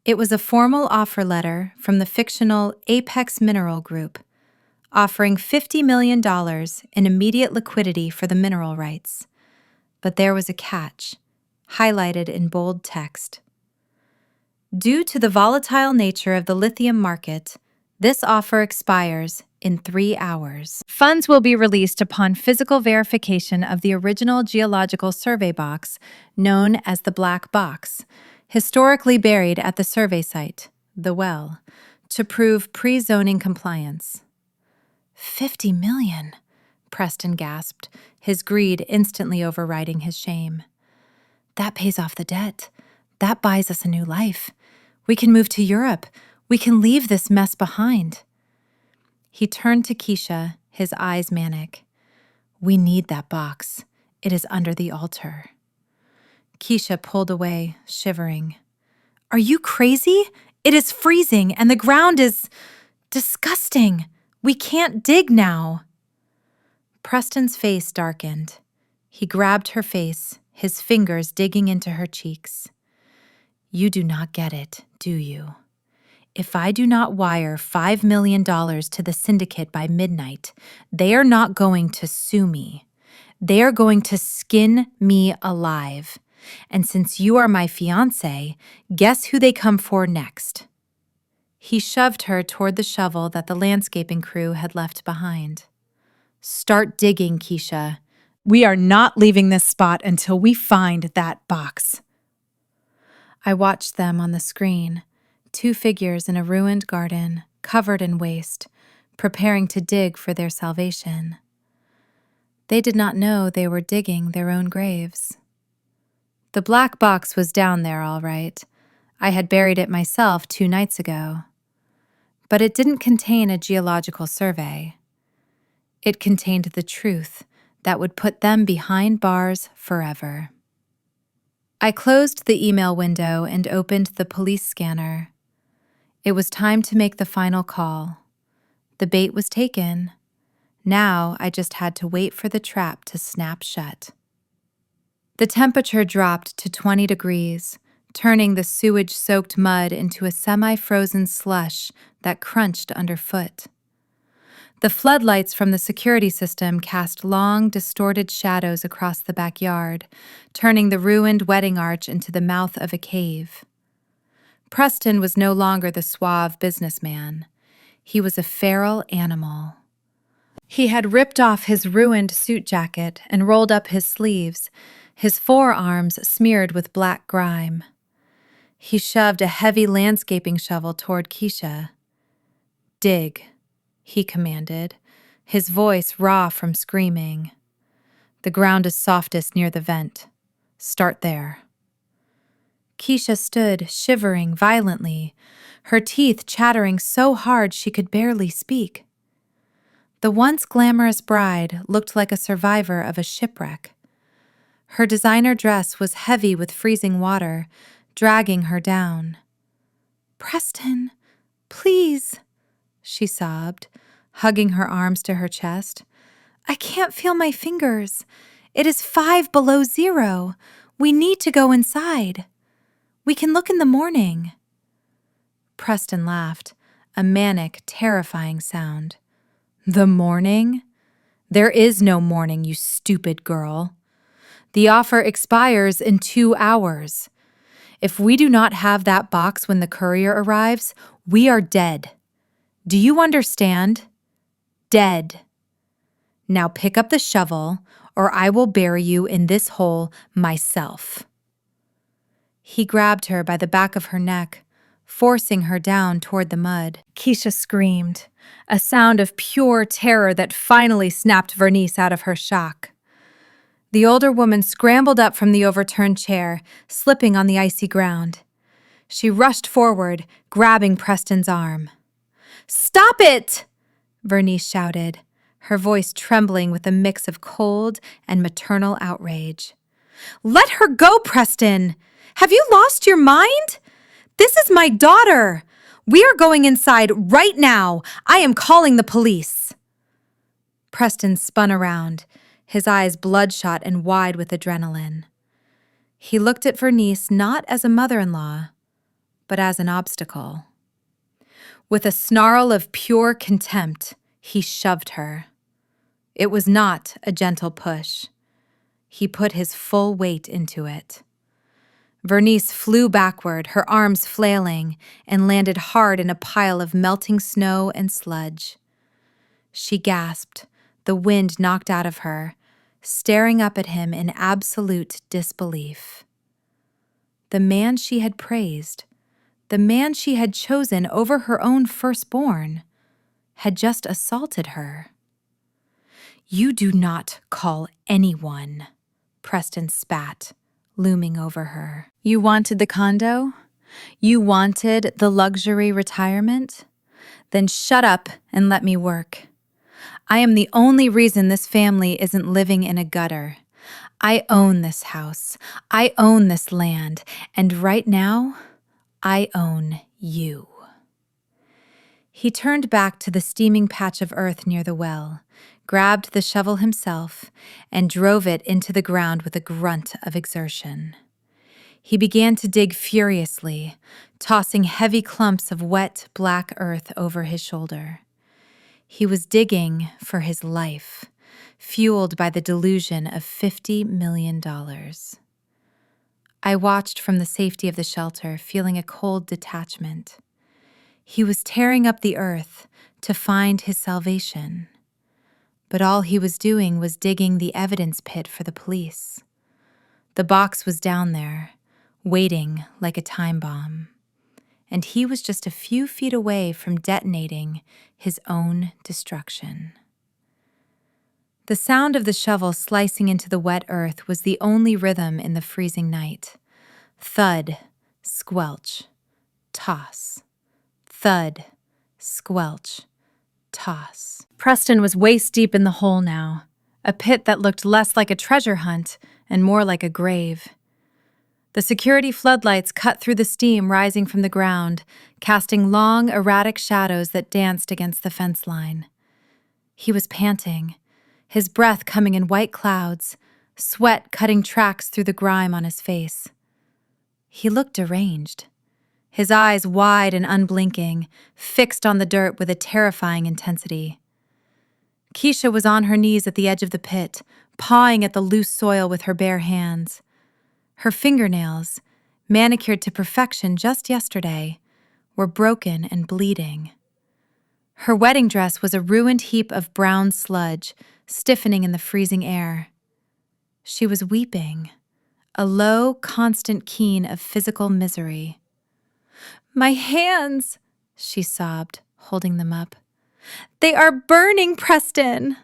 It was a formal offer letter from the fictional Apex Mineral Group, offering $50 million in immediate liquidity for the mineral rights. But there was a catch, highlighted in bold text. Due to the volatile nature of the lithium market, this offer expires in 3 hours. Funds will be released upon physical verification of the original geological survey box, known as the Black Box, historically buried at the survey site, the well, to prove pre-zoning compliance. 50 million, Preston gasped, his greed instantly overriding his shame. That pays off the debt. That buys us a new life. We can move to Europe. We can leave this mess behind. He turned to Keisha, his eyes manic. "We need that box. It is under the altar." Keisha pulled away, shivering. "Are you crazy? It is freezing, and the ground is disgusting. We can't dig now." Preston's face darkened. He grabbed her face, his fingers digging into her cheeks. "You do not get it, do you? If I do not wire $5 million to the syndicate by midnight, they are not going to sue me. They are going to skin me alive. And since you are my fiancé, guess who they come for next?" He shoved her toward the shovel that the landscaping crew had left behind. "Start digging, Keisha. We are not leaving this spot until we find that box." I watched them on the screen, 2 figures in a ruined garden, covered in waste, preparing to dig for their salvation. They did not know they were digging their own graves. The black box was down there, all right. I had buried it myself 2 nights ago. But it didn't contain a geological survey. It contained the truth that would put them behind bars forever. I closed the email window and opened the police scanner. It was time to make the final call. The bait was taken. Now I just had to wait for the trap to snap shut. The temperature dropped to 20 degrees, turning the sewage-soaked mud into a semi-frozen slush that crunched underfoot. The floodlights from the security system cast long, distorted shadows across the backyard, turning the ruined wedding arch into the mouth of a cave. Preston was no longer the suave businessman. He was a feral animal. He had ripped off his ruined suit jacket and rolled up his sleeves, his forearms smeared with black grime. He shoved a heavy landscaping shovel toward Keisha. "Dig," he commanded, his voice raw from screaming. "The ground is softest near the vent. Start there." Keisha stood, shivering violently, her teeth chattering so hard she could barely speak. The once glamorous bride looked like a survivor of a shipwreck. Her designer dress was heavy with freezing water, dragging her down. "Preston, please," she sobbed, hugging her arms to her chest. "I can't feel my fingers. It is 5 below zero. We need to go inside. We can look in the morning." Preston laughed, a manic, terrifying sound. "The morning? There is no morning, you stupid girl. The offer expires in 2 hours. If we do not have that box when the courier arrives, we are dead. Do you understand? Dead. Now pick up the shovel, or I will bury you in this hole myself." He grabbed her by the back of her neck, forcing her down toward the mud. Keisha screamed, a sound of pure terror that finally snapped Vernice out of her shock. The older woman scrambled up from the overturned chair, slipping on the icy ground. She rushed forward, grabbing Preston's arm. "Stop it!" Vernice shouted, her voice trembling with a mix of cold and maternal outrage. "Let her go, Preston! Have you lost your mind? This is my daughter! We are going inside right now! I am calling the police!" Preston spun around, his eyes bloodshot and wide with adrenaline. He looked at Vernice not as a mother-in-law, but as an obstacle. With a snarl of pure contempt, he shoved her. It was not a gentle push. He put his full weight into it. Vernice flew backward, her arms flailing, and landed hard in a pile of melting snow and sludge. She gasped, the wind knocked out of her, staring up at him in absolute disbelief. The man she had praised, the man she had chosen over her own firstborn, had just assaulted her. "You do not call anyone," Preston spat, looming over her. "You wanted the condo? You wanted the luxury retirement? Then shut up and let me work. I am the only reason this family isn't living in a gutter. I own this house. I own this land. And right now, I own you." He turned back to the steaming patch of earth near the well, grabbed the shovel himself, and drove it into the ground with a grunt of exertion. He began to dig furiously, tossing heavy clumps of wet, black earth over his shoulder. He was digging for his life, fueled by the delusion of $50 million. I watched from the safety of the shelter, feeling a cold detachment. He was tearing up the earth to find his salvation. But all he was doing was digging the evidence pit for the police. The box was down there, waiting like a time bomb. And he was just a few feet away from detonating his own destruction. The sound of the shovel slicing into the wet earth was the only rhythm in the freezing night. Thud, squelch, toss. Thud, squelch, toss. Preston was waist-deep in the hole now, a pit that looked less like a treasure hunt and more like a grave. The security floodlights cut through the steam rising from the ground, casting long, erratic shadows that danced against the fence line. He was panting, his breath coming in white clouds, sweat cutting tracks through the grime on his face. He looked deranged, his eyes wide and unblinking, fixed on the dirt with a terrifying intensity. Keisha was on her knees at the edge of the pit, pawing at the loose soil with her bare hands. Her fingernails, manicured to perfection just yesterday, were broken and bleeding. Her wedding dress was a ruined heap of brown sludge, stiffening in the freezing air. She was weeping, a low, constant keen of physical misery. "My hands," she sobbed, holding them up. "They are burning, Preston!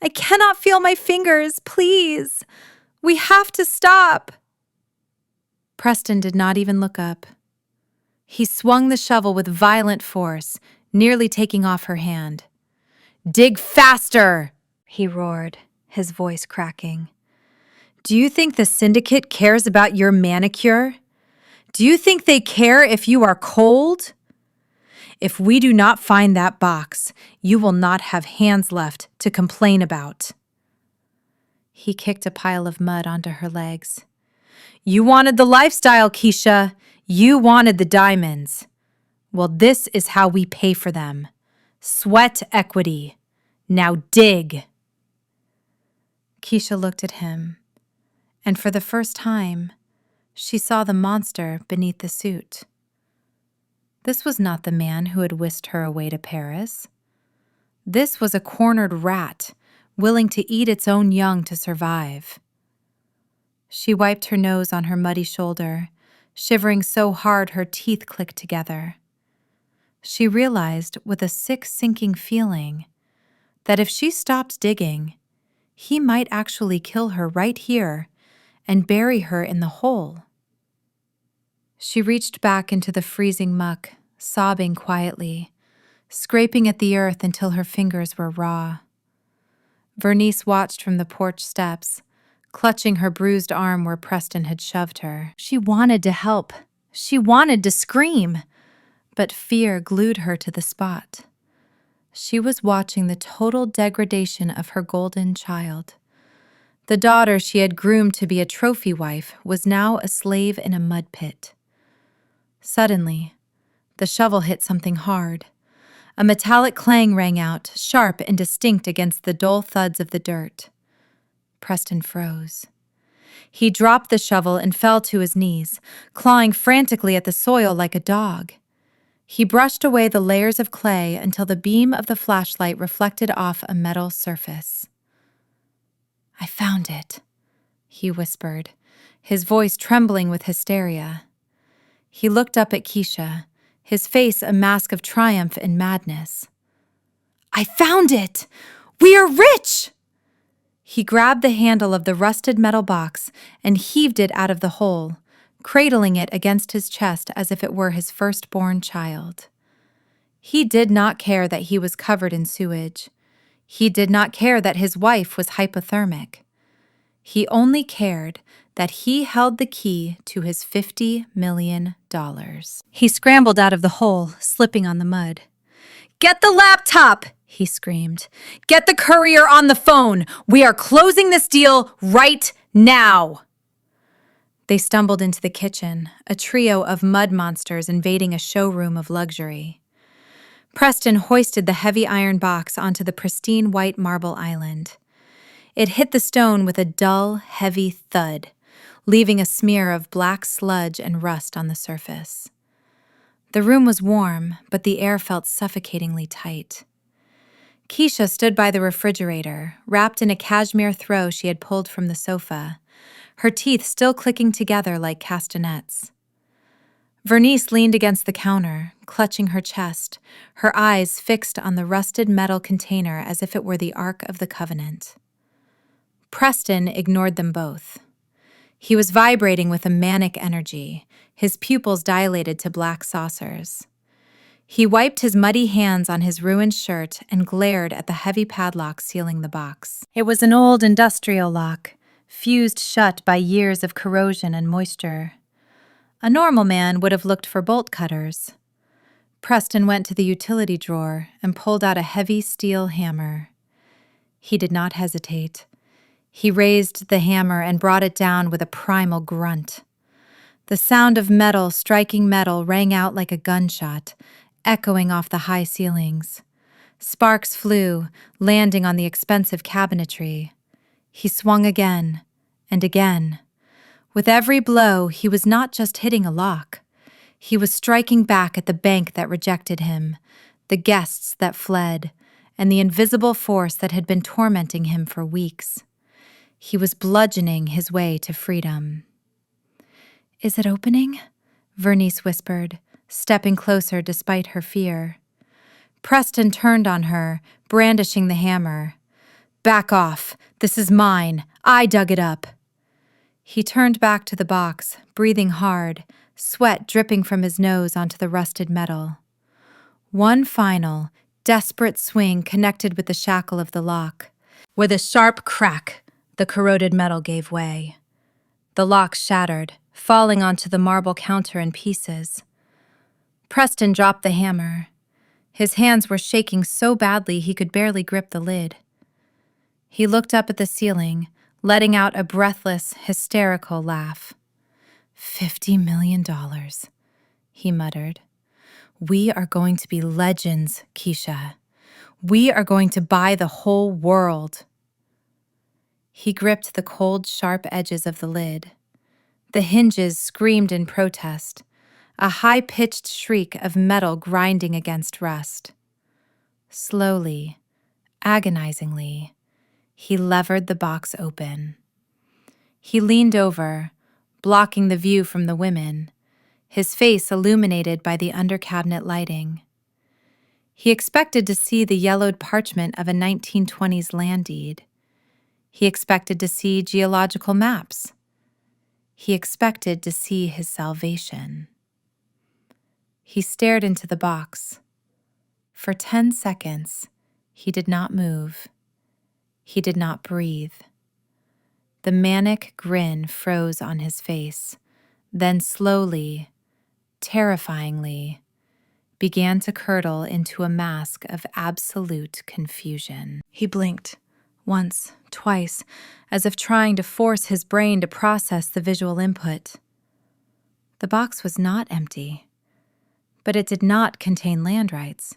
I cannot feel my fingers, please! We have to stop!" Preston did not even look up. He swung the shovel with violent force, nearly taking off her hand. "Dig faster!" he roared, his voice cracking. "Do you think the syndicate cares about your manicure? Do you think they care if you are cold? If we do not find that box, you will not have hands left to complain about." He kicked a pile of mud onto her legs. "You wanted the lifestyle, Keisha. You wanted the diamonds. Well, this is how we pay for them. Sweat equity. Now dig." Keisha looked at him, and for the first time, she saw the monster beneath the suit. This was not the man who had whisked her away to Paris. This was a cornered rat, willing to eat its own young to survive. She wiped her nose on her muddy shoulder, shivering so hard her teeth clicked together. She realized with a sick, sinking feeling that if she stopped digging, he might actually kill her right here and bury her in the hole. She reached back into the freezing muck, sobbing quietly, scraping at the earth until her fingers were raw. Vernice watched from the porch steps, clutching her bruised arm where Preston had shoved her. She wanted to help. She wanted to scream, but fear glued her to the spot. She was watching the total degradation of her golden child. The daughter she had groomed to be a trophy wife was now a slave in a mud pit. Suddenly, the shovel hit something hard. A metallic clang rang out, sharp and distinct against the dull thuds of the dirt. Preston froze. He dropped the shovel and fell to his knees, clawing frantically at the soil like a dog. He brushed away the layers of clay until the beam of the flashlight reflected off a metal surface. "I found it," he whispered, his voice trembling with hysteria. He looked up at Keisha, his face a mask of triumph and madness. "I found it! We are rich!" He grabbed the handle of the rusted metal box and heaved it out of the hole, cradling it against his chest as if it were his firstborn child. He did not care that he was covered in sewage. He did not care that his wife was hypothermic. He only cared that he held the key to his $50 million. He scrambled out of the hole, slipping on the mud. "Get the laptop!" he screamed. "Get the courier on the phone! We are closing this deal right now!" They stumbled into the kitchen, a trio of mud monsters invading a showroom of luxury. Preston hoisted the heavy iron box onto the pristine white marble island. It hit the stone with a dull, heavy thud, leaving a smear of black sludge and rust on the surface. The room was warm, but the air felt suffocatingly tight. Keisha stood by the refrigerator, wrapped in a cashmere throw she had pulled from the sofa, her teeth still clicking together like castanets. Vernice leaned against the counter, clutching her chest, her eyes fixed on the rusted metal container as if it were the Ark of the Covenant. Preston ignored them both. He was vibrating with a manic energy, his pupils dilated to black saucers. He wiped his muddy hands on his ruined shirt and glared at the heavy padlock sealing the box. It was an old industrial lock, fused shut by years of corrosion and moisture. A normal man would have looked for bolt cutters. Preston went to the utility drawer and pulled out a heavy steel hammer. He did not hesitate. He raised the hammer and brought it down with a primal grunt. The sound of metal striking metal rang out like a gunshot, echoing off the high ceilings. Sparks flew, landing on the expensive cabinetry. He swung again and again. With every blow, he was not just hitting a lock. He was striking back at the bank that rejected him, the guests that fled, and the invisible force that had been tormenting him for weeks. He was bludgeoning his way to freedom. "Is it opening?" Vernice whispered, stepping closer despite her fear. Preston turned on her, brandishing the hammer. "Back off! This is mine! I dug it up!" He turned back to the box, breathing hard, sweat dripping from his nose onto the rusted metal. One final, desperate swing connected with the shackle of the lock. With a sharp crack, the corroded metal gave way. The lock shattered, falling onto the marble counter in pieces. Preston dropped the hammer. His hands were shaking so badly he could barely grip the lid. He looked up at the ceiling, letting out a breathless, hysterical laugh. $50 million, he muttered. "We are going to be legends, Keisha. We are going to buy the whole world." He gripped the cold, sharp edges of the lid. The hinges screamed in protest, a high-pitched shriek of metal grinding against rust. Slowly, agonizingly, he levered the box open. He leaned over, blocking the view from the women, his face illuminated by the under-cabinet lighting. He expected to see the yellowed parchment of a 1920s land deed. He expected to see geological maps. He expected to see his salvation. He stared into the box. For 10 seconds, he did not move. He did not breathe. The manic grin froze on his face, then slowly, terrifyingly, began to curdle into a mask of absolute confusion. He blinked, once, twice, as if trying to force his brain to process the visual input. The box was not empty, but it did not contain land rights.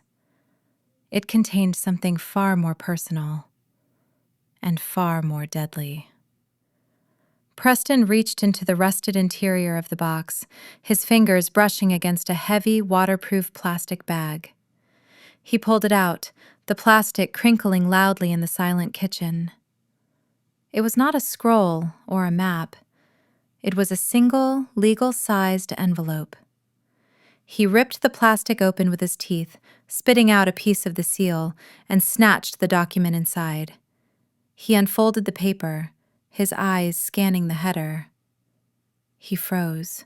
It contained something far more personal and far more deadly. Preston reached into the rusted interior of the box, his fingers brushing against a heavy, waterproof plastic bag. He pulled it out, the plastic crinkling loudly in the silent kitchen. It was not a scroll or a map. It was a single, legal-sized envelope. He ripped the plastic open with his teeth, spitting out a piece of the seal, and snatched the document inside. He unfolded the paper, his eyes scanning the header. He froze.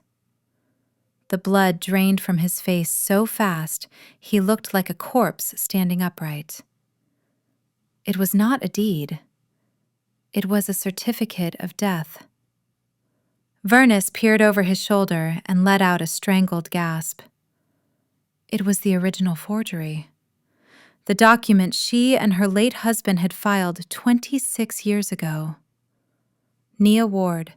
The blood drained from his face so fast he looked like a corpse standing upright. It was not a deed. It was a certificate of death. Vernice peered over his shoulder and let out a strangled gasp. It was the original forgery. The document she and her late husband had filed 26 years ago. Nia Ward,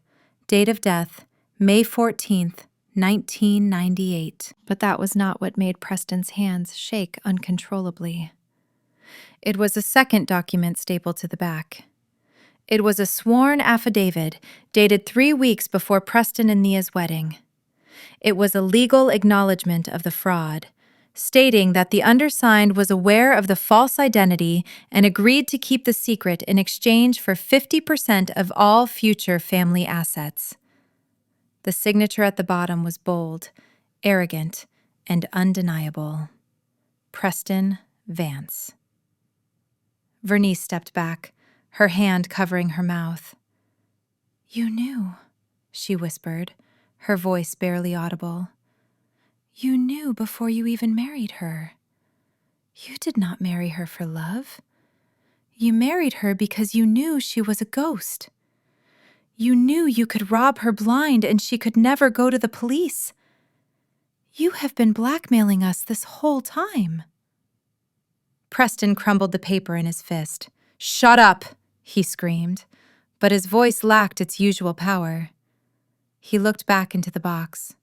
date of death, May 14th, 1998. But that was not what made Preston's hands shake uncontrollably. It was a second document stapled to the back. It was a sworn affidavit dated 3 weeks before Preston and Nia's wedding. It was a legal acknowledgement of the fraud, stating that the undersigned was aware of the false identity and agreed to keep the secret in exchange for 50% of all future family assets. The signature at the bottom was bold, arrogant, and undeniable. Preston Vance. Vernice stepped back, her hand covering her mouth. "You knew," she whispered, her voice barely audible. "You knew before you even married her. You did not marry her for love. You married her because you knew she was a ghost. You knew you could rob her blind and she could never go to the police. You have been blackmailing us this whole time." Preston crumbled the paper in his fist. "Shut up!" he screamed, but his voice lacked its usual power. He looked back into the box.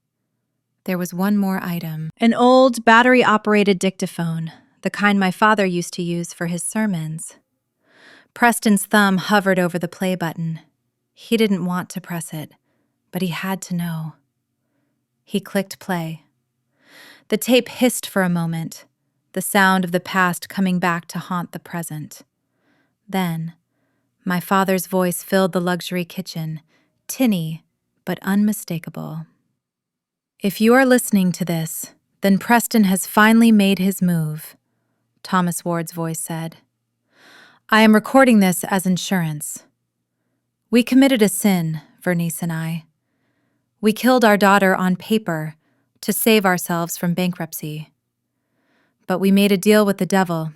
There was one more item. An old, battery-operated dictaphone, the kind my father used to use for his sermons. Preston's thumb hovered over the play button. He didn't want to press it, but he had to know. He clicked play. The tape hissed for a moment. the sound of the past coming back to haunt the present. Then, my father's voice filled the luxury kitchen, tinny but unmistakable. "If you are listening to this, then Preston has finally made his move," Thomas Ward's voice said. "I am recording this as insurance. We committed a sin, Vernice and I. We killed our daughter on paper to save ourselves from bankruptcy. But we made a deal with the devil.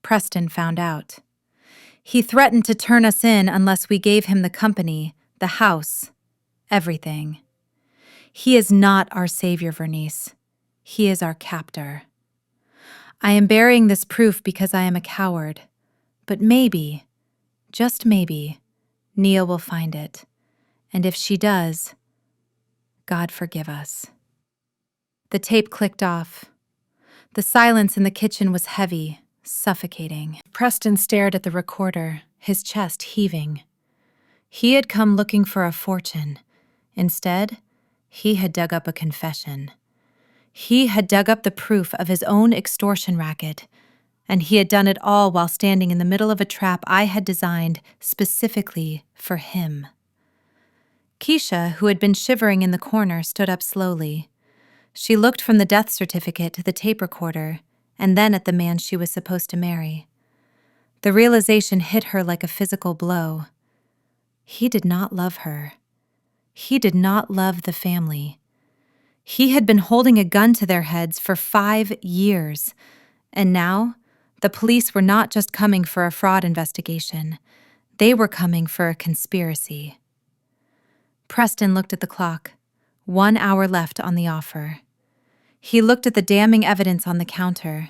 Preston found out. He threatened to turn us in unless we gave him the company, the house, everything. He is not our savior, Vernice. He is our captor. I am burying this proof because I am a coward, but maybe, just maybe, Nia will find it, and if she does, God forgive us." The tape clicked off. The silence in the kitchen was heavy, suffocating. Preston stared at the recorder, his chest heaving. He had come looking for a fortune. Instead, he had dug up a confession. He had dug up the proof of his own extortion racket, and he had done it all while standing in the middle of a trap I had designed specifically for him. Keisha, who had been shivering in the corner, stood up slowly. She looked from the death certificate to the tape recorder, and then at the man she was supposed to marry. The realization hit her like a physical blow. He did not love her. He did not love the family. He had been holding a gun to their heads for 5 years, and now the police were not just coming for a fraud investigation. They were coming for a conspiracy. Preston looked at the clock. 1 hour left on the offer. He looked at the damning evidence on the counter.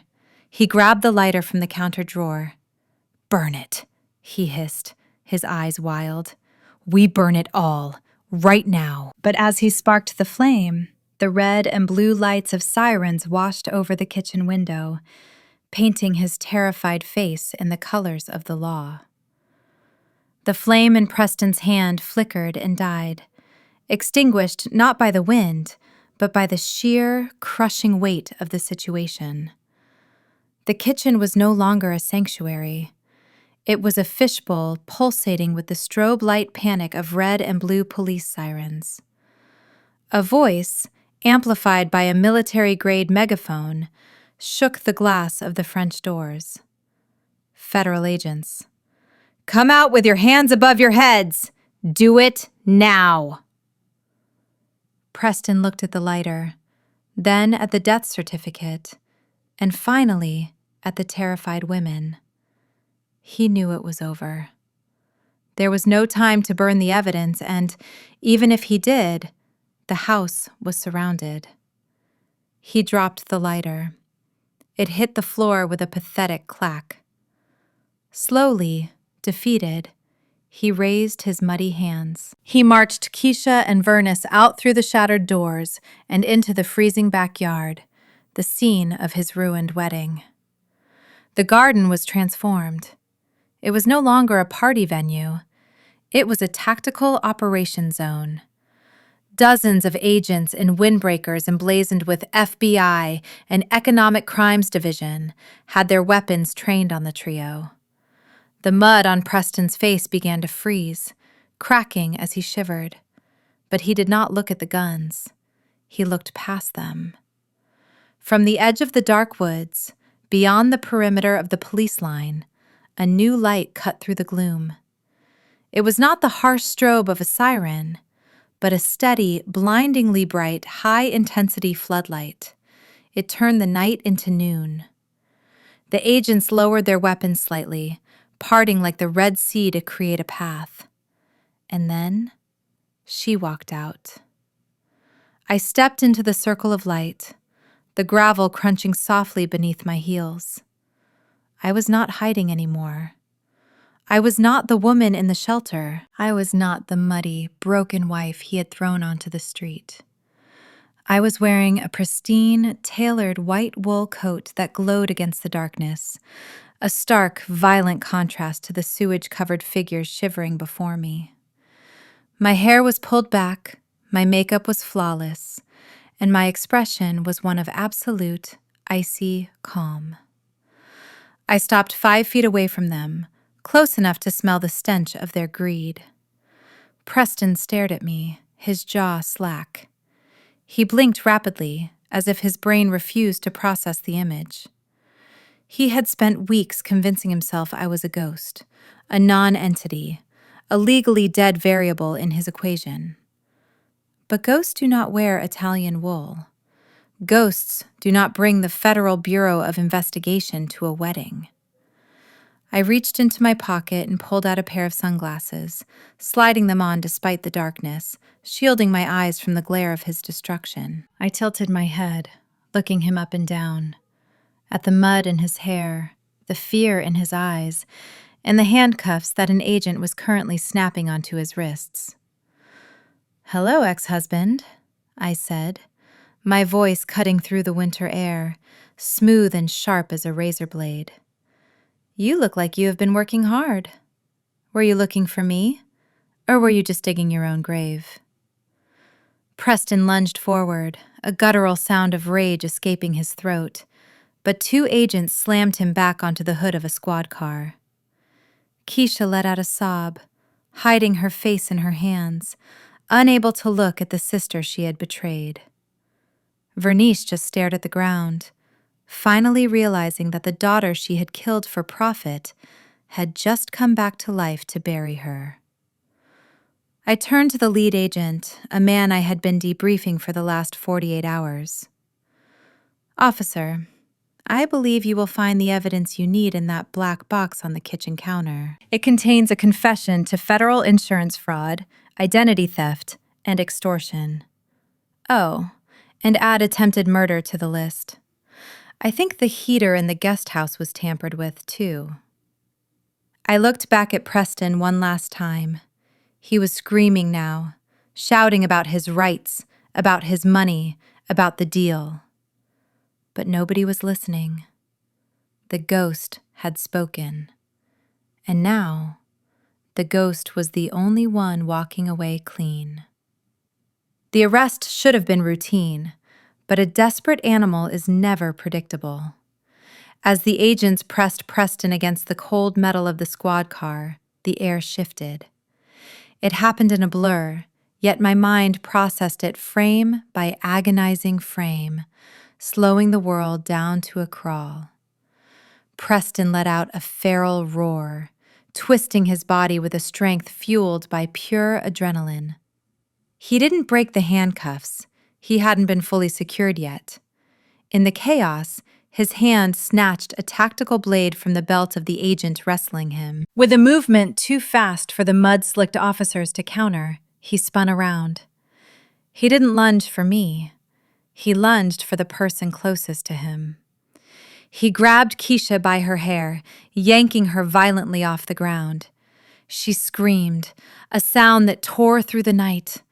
He grabbed the lighter from the counter drawer. "Burn it," he hissed, his eyes wild. "We burn it all, right now." But as he sparked the flame, the red and blue lights of sirens washed over the kitchen window, painting his terrified face in the colors of the law. The flame in Preston's hand flickered and died, extinguished not by the wind, but by the sheer, crushing weight of the situation. The kitchen was no longer a sanctuary. It was a fishbowl pulsating with the strobe light panic of red and blue police sirens. A voice, amplified by a military-grade megaphone, shook the glass of the French doors. Federal agents. "Come out with your hands above your heads! Do it now!" Preston looked at the lighter, then at the death certificate, and finally at the terrified women. He knew it was over. There was no time to burn the evidence, and even if he did, the house was surrounded. He dropped the lighter. It hit the floor with a pathetic clack. Slowly, defeated, he raised his muddy hands. He marched Keisha and Vernice out through the shattered doors and into the freezing backyard, the scene of his ruined wedding. The garden was transformed. It was no longer a party venue. It was a tactical operation zone. Dozens of agents in windbreakers emblazoned with FBI and Economic Crimes Division had their weapons trained on the trio. The mud on Preston's face began to freeze, cracking as he shivered. But he did not look at the guns. He looked past them. From the edge of the dark woods, beyond the perimeter of the police line, a new light cut through the gloom. It was not the harsh strobe of a siren, but a steady, blindingly bright, high-intensity floodlight. It turned the night into noon. The agents lowered their weapons slightly, parting like the Red Sea to create a path. And then she walked out. I stepped into the circle of light, the gravel crunching softly beneath my heels. I was not hiding anymore. I was not the woman in the shelter. I was not the muddy, broken wife he had thrown onto the street. I was wearing a pristine, tailored white wool coat that glowed against the darkness, a stark, violent contrast to the sewage-covered figures shivering before me. My hair was pulled back, my makeup was flawless, and my expression was one of absolute, icy calm. I stopped 5 feet away from them, close enough to smell the stench of their greed. Preston stared at me, his jaw slack. He blinked rapidly, as if his brain refused to process the image. He had spent weeks convincing himself I was a ghost, a non-entity, a legally dead variable in his equation. But ghosts do not wear Italian wool. Ghosts do not bring the Federal Bureau of Investigation to a wedding. I reached into my pocket and pulled out a pair of sunglasses, sliding them on despite the darkness, shielding my eyes from the glare of his destruction. I tilted my head, looking him up and down, at the mud in his hair, the fear in his eyes, and the handcuffs that an agent was currently snapping onto his wrists. "Hello, ex-husband," I said, my voice cutting through the winter air, smooth and sharp as a razor blade. "You look like you have been working hard. Were you looking for me, or were you just digging your own grave?" Preston lunged forward, a guttural sound of rage escaping his throat, but 2 agents slammed him back onto the hood of a squad car. Keisha let out a sob, hiding her face in her hands, unable to look at the sister she had betrayed. Vernice just stared at the ground, finally realizing that the daughter she had killed for profit had just come back to life to bury her. I turned to the lead agent, a man I had been debriefing for the last 48 hours. "Officer, I believe you will find the evidence you need in that black box on the kitchen counter. It contains a confession to federal insurance fraud, identity theft, and extortion. Oh, and add attempted murder to the list. I think the heater in the guest house was tampered with, too." I looked back at Preston one last time. He was screaming now, shouting about his rights, about his money, about the deal. But nobody was listening. The ghost had spoken. And now, the ghost was the only one walking away clean. The arrest should have been routine, but a desperate animal is never predictable. As the agents pressed Preston against the cold metal of the squad car, the air shifted. It happened in a blur, yet my mind processed it frame by agonizing frame, slowing the world down to a crawl. Preston let out a feral roar, twisting his body with a strength fueled by pure adrenaline. He didn't break the handcuffs. He hadn't been fully secured yet. In the chaos, his hand snatched a tactical blade from the belt of the agent wrestling him. With a movement too fast for the mud-slicked officers to counter, he spun around. He didn't lunge for me. He lunged for the person closest to him. He grabbed Keisha by her hair, yanking her violently off the ground. She screamed, a sound that tore through the night,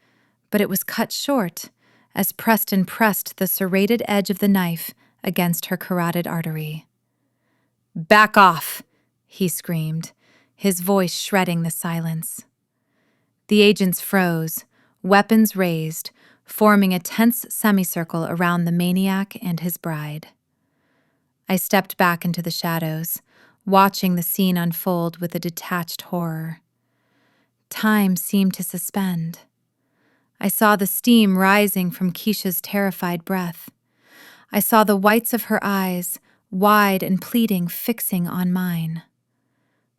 but it was cut short as Preston pressed the serrated edge of the knife against her carotid artery. "Back off," he screamed, his voice shredding the silence. The agents froze, weapons raised, forming a tense semicircle around the maniac and his bride. I stepped back into the shadows, watching the scene unfold with a detached horror. Time seemed to suspend. I saw the steam rising from Keisha's terrified breath. I saw the whites of her eyes, wide and pleading, fixing on mine.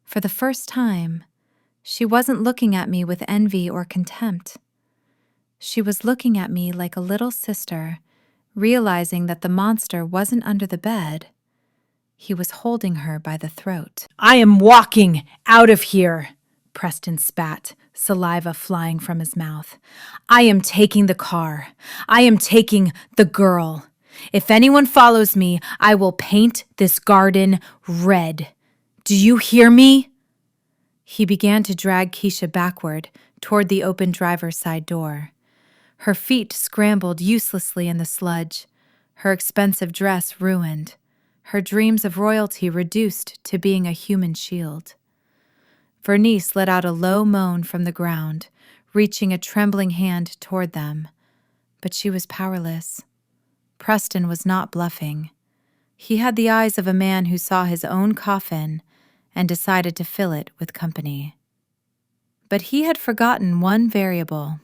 For the first time, she wasn't looking at me with envy or contempt. She was looking at me like a little sister, realizing that the monster wasn't under the bed. He was holding her by the throat. "I am walking out of here," Preston spat, saliva flying from his mouth. "I am taking the car. I am taking the girl. If anyone follows me, I will paint this garden red. Do you hear me?" He began to drag Keisha backward toward the open driver's side door. Her feet scrambled uselessly in the sludge, her expensive dress ruined, her dreams of royalty reduced to being a human shield. Vernice let out a low moan from the ground, reaching a trembling hand toward them. But she was powerless. Preston was not bluffing. He had the eyes of a man who saw his own coffin and decided to fill it with company. But he had forgotten one variable.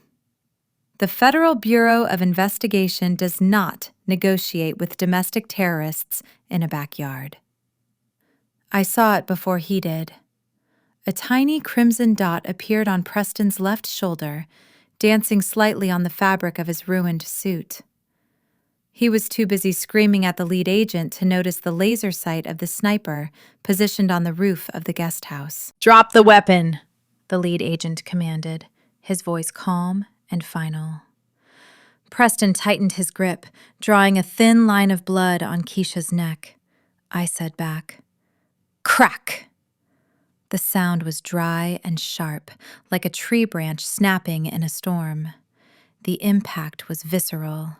The Federal Bureau of Investigation does not negotiate with domestic terrorists in a backyard. I saw it before he did. A tiny crimson dot appeared on Preston's left shoulder, dancing slightly on the fabric of his ruined suit. He was too busy screaming at the lead agent to notice the laser sight of the sniper positioned on the roof of the guest house. "Drop the weapon," the lead agent commanded, his voice calm and final. Preston tightened his grip, drawing a thin line of blood on Keisha's neck. I said back, "Crack!" The sound was dry and sharp, like a tree branch snapping in a storm. The impact was visceral.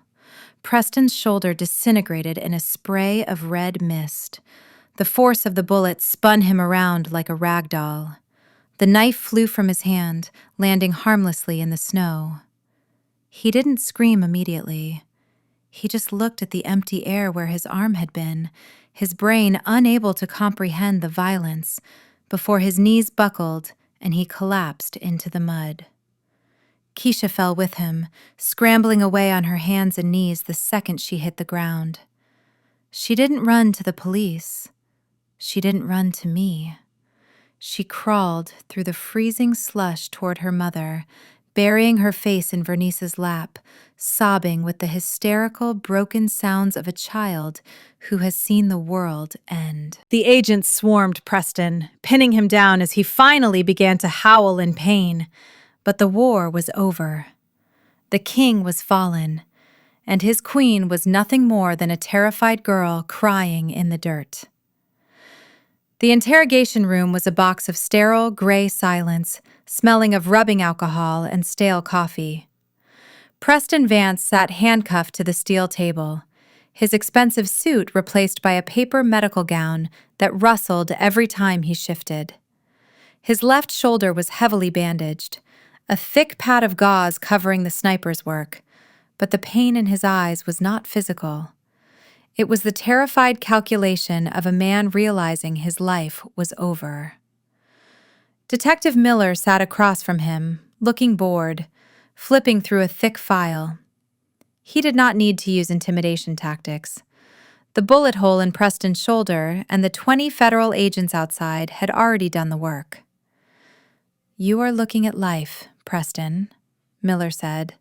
Preston's shoulder disintegrated in a spray of red mist. The force of the bullet spun him around like a rag doll. The knife flew from his hand, landing harmlessly in the snow. He didn't scream immediately. He just looked at the empty air where his arm had been, his brain unable to comprehend the violence, before his knees buckled and he collapsed into the mud. Keisha fell with him, scrambling away on her hands and knees the second she hit the ground. She didn't run to the police. She didn't run to me. She crawled through the freezing slush toward her mother, burying her face in Vernice's lap, sobbing with the hysterical, broken sounds of a child who has seen the world end. The agent swarmed Preston, pinning him down as he finally began to howl in pain. But the war was over. The king was fallen, and his queen was nothing more than a terrified girl crying in the dirt. The interrogation room was a box of sterile, gray silence, smelling of rubbing alcohol and stale coffee. Preston Vance sat handcuffed to the steel table, his expensive suit replaced by a paper medical gown that rustled every time he shifted. His left shoulder was heavily bandaged, a thick pad of gauze covering the sniper's work, but the pain in his eyes was not physical. It was the terrified calculation of a man realizing his life was over. Detective Miller sat across from him, looking bored, flipping through a thick file. He did not need to use intimidation tactics. The bullet hole in Preston's shoulder and the 20 federal agents outside had already done the work. "You are looking at life, Preston," Miller said,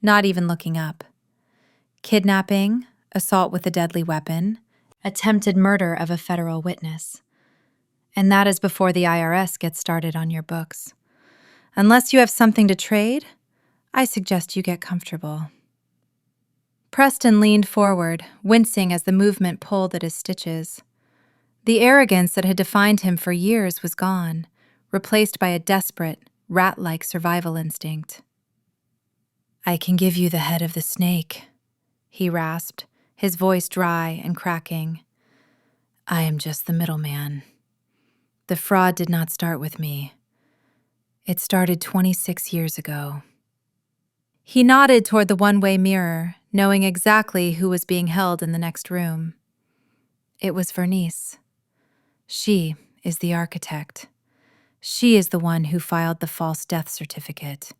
not even looking up. "Kidnapping, assault with a deadly weapon, attempted murder of a federal witness. And that is before the IRS gets started on your books. Unless you have something to trade, I suggest you get comfortable." Preston leaned forward, wincing as the movement pulled at his stitches. The arrogance that had defined him for years was gone, replaced by a desperate, rat-like survival instinct. "I can give you the head of the snake," he rasped, his voice dry and cracking. "I am just the middleman. The fraud did not start with me. It started 26 years ago." He nodded toward the one-way mirror, knowing exactly who was being held in the next room. It was Vernice. She is the architect. She is the one who filed the false death certificate.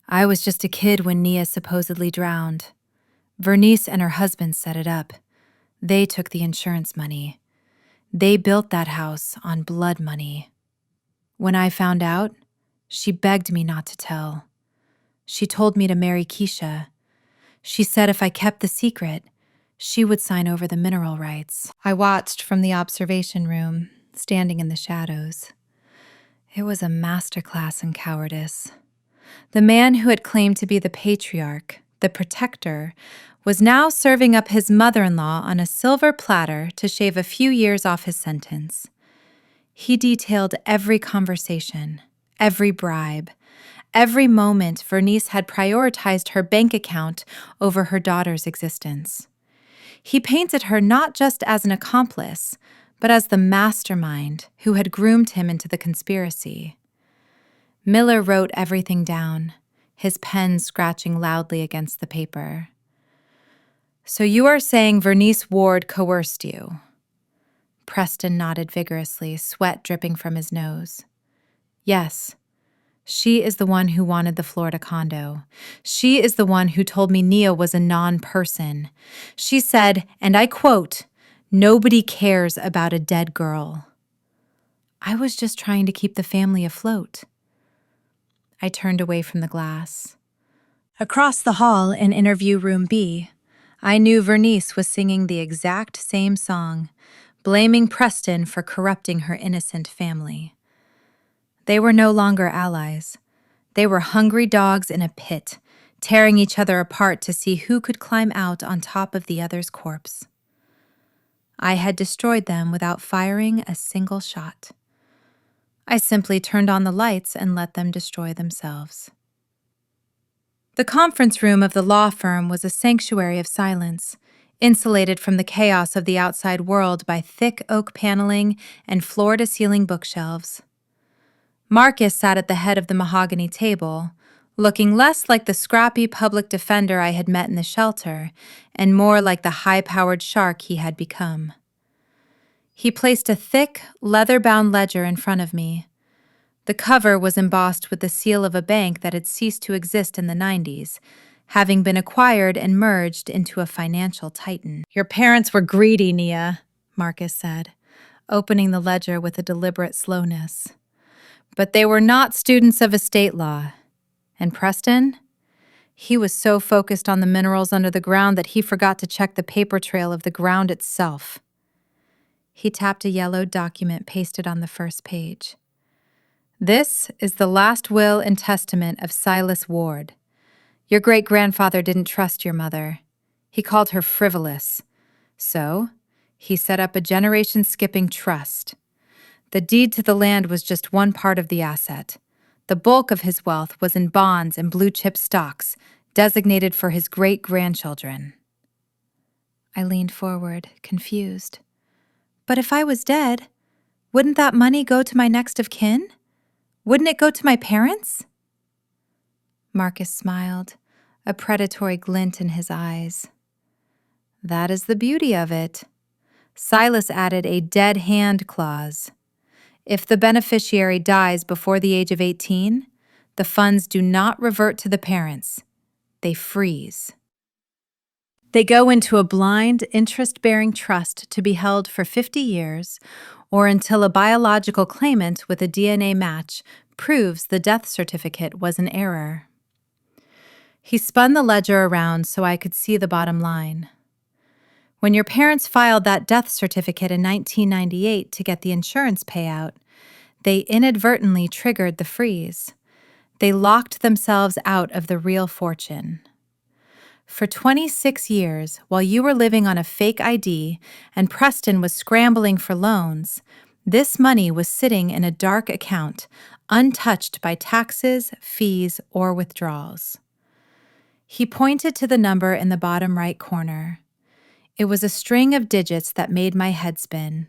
I was just a kid when Nia supposedly drowned. Vernice and her husband set it up. They took the insurance money. They built that house on blood money. When I found out, she begged me not to tell. She told me to marry Keisha. She said if I kept the secret, she would sign over the mineral rights. I watched from the observation room, standing in the shadows. It was a masterclass in cowardice. The man who had claimed to be the patriarch, the protector, was now serving up his mother-in-law on a silver platter to shave a few years off his sentence. He detailed every conversation, every bribe, every moment Vernice had prioritized her bank account over her daughter's existence. He painted her not just as an accomplice, but as the mastermind who had groomed him into the conspiracy. Miller wrote everything down, his pen scratching loudly against the paper. So you are saying Vernice Ward coerced you? Preston nodded vigorously, sweat dripping from his nose. Yes. She is the one who wanted the Florida condo. She is the one who told me Nia was a non-person. She said, and I quote, "Nobody cares about a dead girl." I was just trying to keep the family afloat. I turned away from the glass. Across the hall in interview room B, I knew Vernice was singing the exact same song, blaming Preston for corrupting her innocent family. They were no longer allies. They were hungry dogs in a pit, tearing each other apart to see who could climb out on top of the other's corpse. I had destroyed them without firing a single shot. I simply turned on the lights and let them destroy themselves. The conference room of the law firm was a sanctuary of silence, insulated from the chaos of the outside world by thick oak paneling and floor-to-ceiling bookshelves. Marcus sat at the head of the mahogany table, looking less like the scrappy public defender I had met in the shelter and more like the high-powered shark he had become. He placed a thick, leather-bound ledger in front of me. The cover was embossed with the seal of a bank that had ceased to exist in the 90s, having been acquired and merged into a financial titan. "Your parents were greedy, Nia," Marcus said, opening the ledger with a deliberate slowness. "But they were not students of estate law. And Preston? He was so focused on the minerals under the ground that he forgot to check the paper trail of the ground itself." He tapped a yellowed document pasted on the first page. "This is the last will and testament of Silas Ward. Your great-grandfather didn't trust your mother. He called her frivolous. So, he set up a generation-skipping trust. The deed to the land was just one part of the asset. The bulk of his wealth was in bonds and blue-chip stocks, designated for his great-grandchildren." I leaned forward, confused. "But if I was dead, wouldn't that money go to my next of kin? Wouldn't it go to my parents?" Marcus smiled, a predatory glint in his eyes. "That is the beauty of it. Silas added a dead hand clause. If the beneficiary dies before the age of 18, the funds do not revert to the parents. They freeze. They go into a blind, interest-bearing trust to be held for 50 years or until a biological claimant with a DNA match proves the death certificate was an error." He spun the ledger around so I could see the bottom line. "When your parents filed that death certificate in 1998 to get the insurance payout, they inadvertently triggered the freeze. They locked themselves out of the real fortune. For 26 years, while you were living on a fake ID and Preston was scrambling for loans, this money was sitting in a dark account, untouched by taxes, fees, or withdrawals." He pointed to the number in the bottom right corner. It was a string of digits that made my head spin.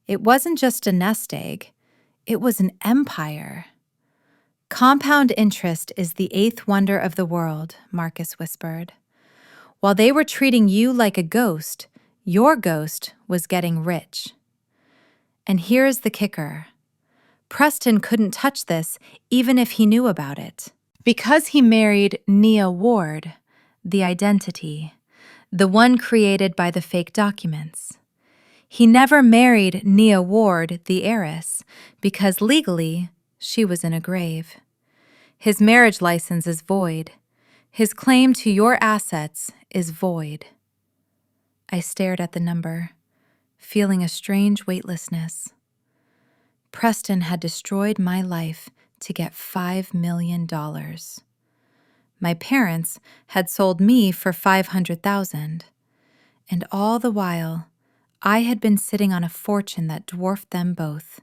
It wasn't just a nest egg. It was an empire. "Compound interest is the eighth wonder of the world," Marcus whispered. "While they were treating you like a ghost, your ghost was getting rich. And here's the kicker. Preston couldn't touch this even if he knew about it. Because he married Nia Ward, the identity, the one created by the fake documents. He never married Nia Ward, the heiress, because legally she was in a grave. His marriage license is void. His claim to your assets is void." I stared at the number, feeling a strange weightlessness. Preston had destroyed my life to get $5 million. My parents had sold me for $500,000, and all the while, I had been sitting on a fortune that dwarfed them both,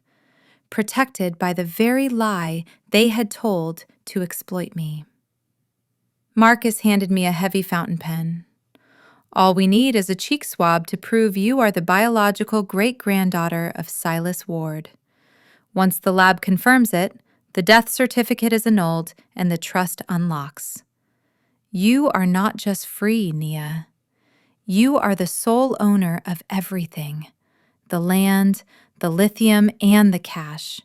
protected by the very lie they had told to exploit me. Marcus handed me a heavy fountain pen. "All we need is a cheek swab to prove you are the biological great-granddaughter of Silas Ward. Once the lab confirms it, the death certificate is annulled and the trust unlocks. You are not just free, Nia. You are the sole owner of everything: the land, the lithium, and the cash.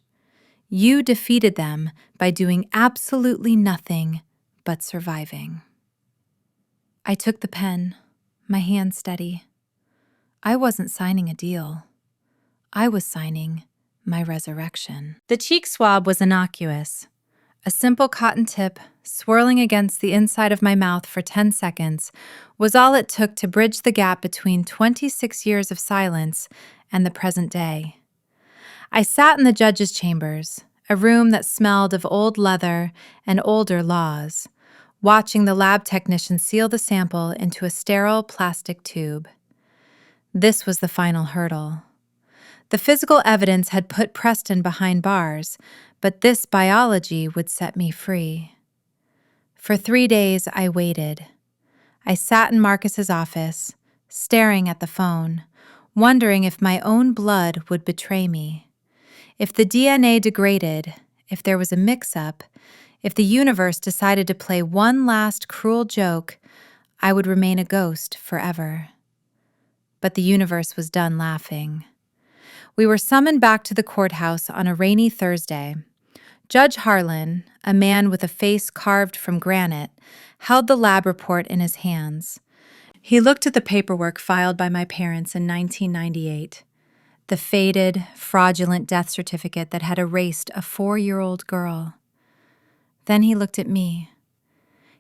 You defeated them by doing absolutely nothing but surviving. I took the pen, my hand steady. I wasn't signing a deal. I was signing my resurrection. The cheek swab was innocuous. A simple cotton tip swirling against the inside of my mouth for 10 seconds was all it took to bridge the gap between 26 years of silence and the present day. I sat in the judge's chambers, a room that smelled of old leather and older laws, watching the lab technician seal the sample into a sterile plastic tube. This was the final hurdle. The physical evidence had put Preston behind bars, but this biology would set me free. For 3 days, I waited. I sat in Marcus's office, staring at the phone, wondering if my own blood would betray me. If the DNA degraded, if there was a mix-up, if the universe decided to play one last cruel joke, I would remain a ghost forever. But the universe was done laughing. We were summoned back to the courthouse on a rainy Thursday. Judge Harlan, a man with a face carved from granite, held the lab report in his hands. He looked at the paperwork filed by my parents in 1998, the faded, fraudulent death certificate that had erased a 4-year-old girl. Then he looked at me.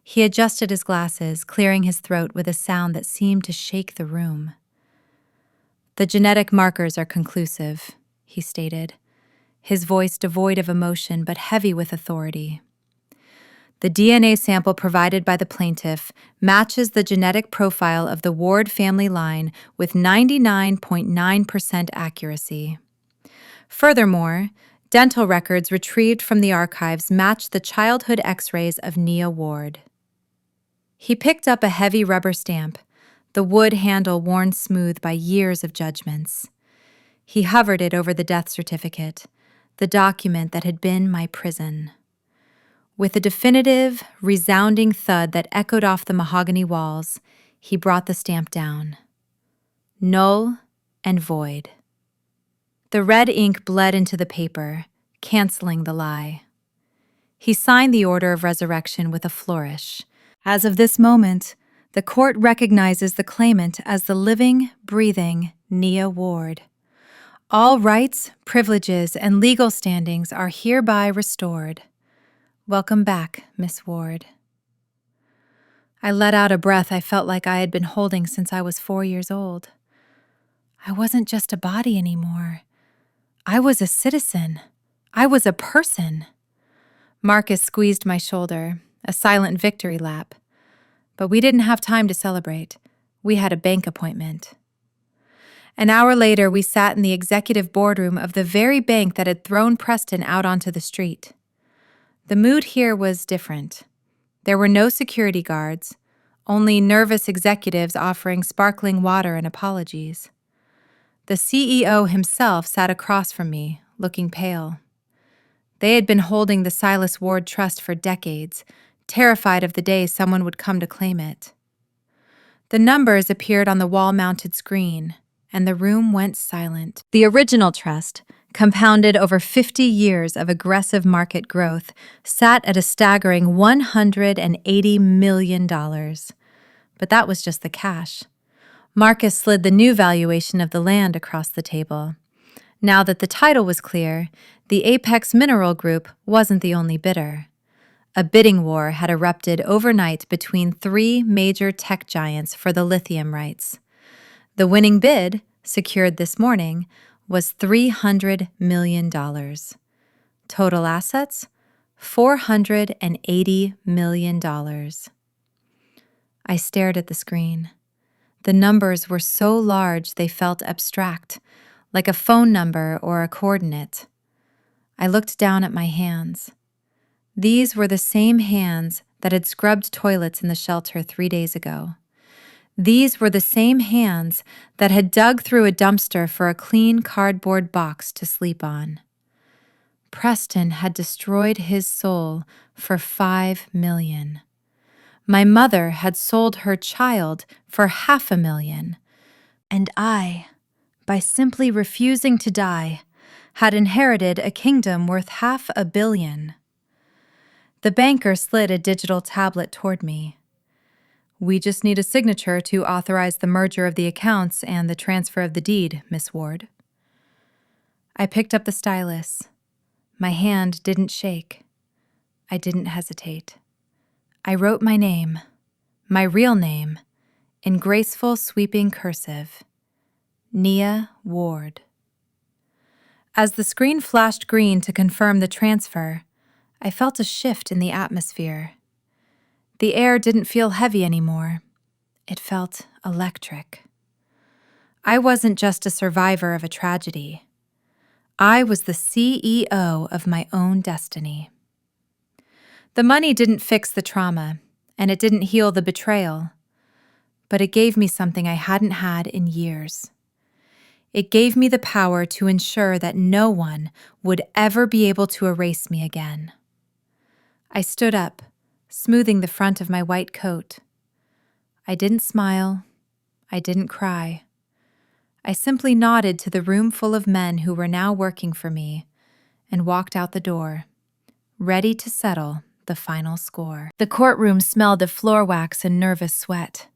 He adjusted his glasses, clearing his throat with a sound that seemed to shake the room. "The genetic markers are conclusive," he stated, his voice devoid of emotion but heavy with authority. "The DNA sample provided by the plaintiff matches the genetic profile of the Ward family line with 99.9% accuracy. Furthermore, dental records retrieved from the archives match the childhood X-rays of Nia Ward." He picked up a heavy rubber stamp, the wood handle worn smooth by years of judgments. He hovered it over the death certificate, the document that had been my prison. With a definitive, resounding thud that echoed off the mahogany walls, he brought the stamp down. Null and void. The red ink bled into the paper, canceling the lie. He signed the order of resurrection with a flourish. As of this moment, the court recognizes the claimant as the living, breathing Nia Ward. All rights, privileges, and legal standings are hereby restored. Welcome back, Miss Ward. I let out a breath I felt like I had been holding since I was 4 years old. I wasn't just a body anymore. I was a citizen. I was a person. Marcus squeezed my shoulder, a silent victory lap. But we didn't have time to celebrate. We had a bank appointment. An hour later, we sat in the executive boardroom of the very bank that had thrown Preston out onto the street. The mood here was different. There were no security guards, only nervous executives offering sparkling water and apologies. The CEO himself sat across from me, looking pale. They had been holding the Silas Ward Trust for decades, terrified of the day someone would come to claim it. The numbers appeared on the wall-mounted screen, and the room went silent. The original trust, compounded over 50 years of aggressive market growth, sat at a staggering $180 million. But that was just the cash. Marcus slid the new valuation of the land across the table. Now that the title was clear, the Apex Mineral Group wasn't the only bidder. A bidding war had erupted overnight between 3 major tech giants for the lithium rights. The winning bid, secured this morning, was $300 million. Total assets, $480 million. I stared at the screen. The numbers were so large they felt abstract, like a phone number or a coordinate. I looked down at my hands. These were the same hands that had scrubbed toilets in the shelter 3 days ago. These were the same hands that had dug through a dumpster for a clean cardboard box to sleep on. Preston had destroyed his soul for $5 million. My mother had sold her child for $500,000, and I, by simply refusing to die, had inherited a kingdom worth $500 million. The banker slid a digital tablet toward me. "We just need a signature to authorize the merger of the accounts and the transfer of the deed, Miss Ward." I picked up the stylus. My hand didn't shake. I didn't hesitate. I wrote my name, my real name, in graceful, sweeping cursive. Nia Ward. As the screen flashed green to confirm the transfer, I felt a shift in the atmosphere. The air didn't feel heavy anymore. It felt electric. I wasn't just a survivor of a tragedy. I was the CEO of my own destiny. The money didn't fix the trauma, and it didn't heal the betrayal, but it gave me something I hadn't had in years. It gave me the power to ensure that no one would ever be able to erase me again. I stood up, smoothing the front of my white coat. I didn't smile. I didn't cry. I simply nodded to the room full of men who were now working for me and walked out the door, ready to settle the final score. The courtroom smelled of floor wax and nervous sweat.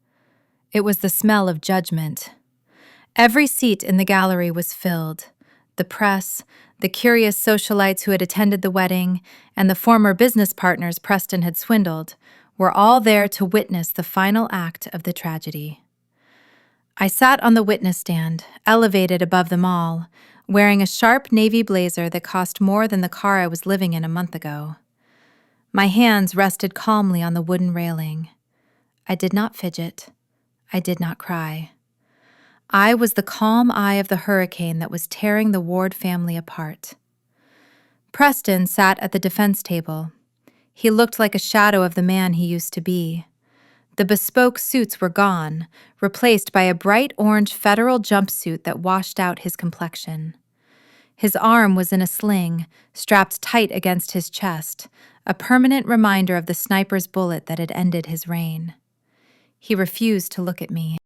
It was the smell of judgment. Every seat in the gallery was filled. The press, the curious socialites who had attended the wedding, and the former business partners Preston had swindled were all there to witness the final act of the tragedy. I sat on the witness stand, elevated above them all, wearing a sharp navy blazer that cost more than the car I was living in a month ago. My hands rested calmly on the wooden railing. I did not fidget. I did not cry. I was the calm eye of the hurricane that was tearing the Ward family apart. Preston sat at the defense table. He looked like a shadow of the man he used to be. The bespoke suits were gone, replaced by a bright orange federal jumpsuit that washed out his complexion. His arm was in a sling, strapped tight against his chest, a permanent reminder of the sniper's bullet that had ended his reign. He refused to look at me.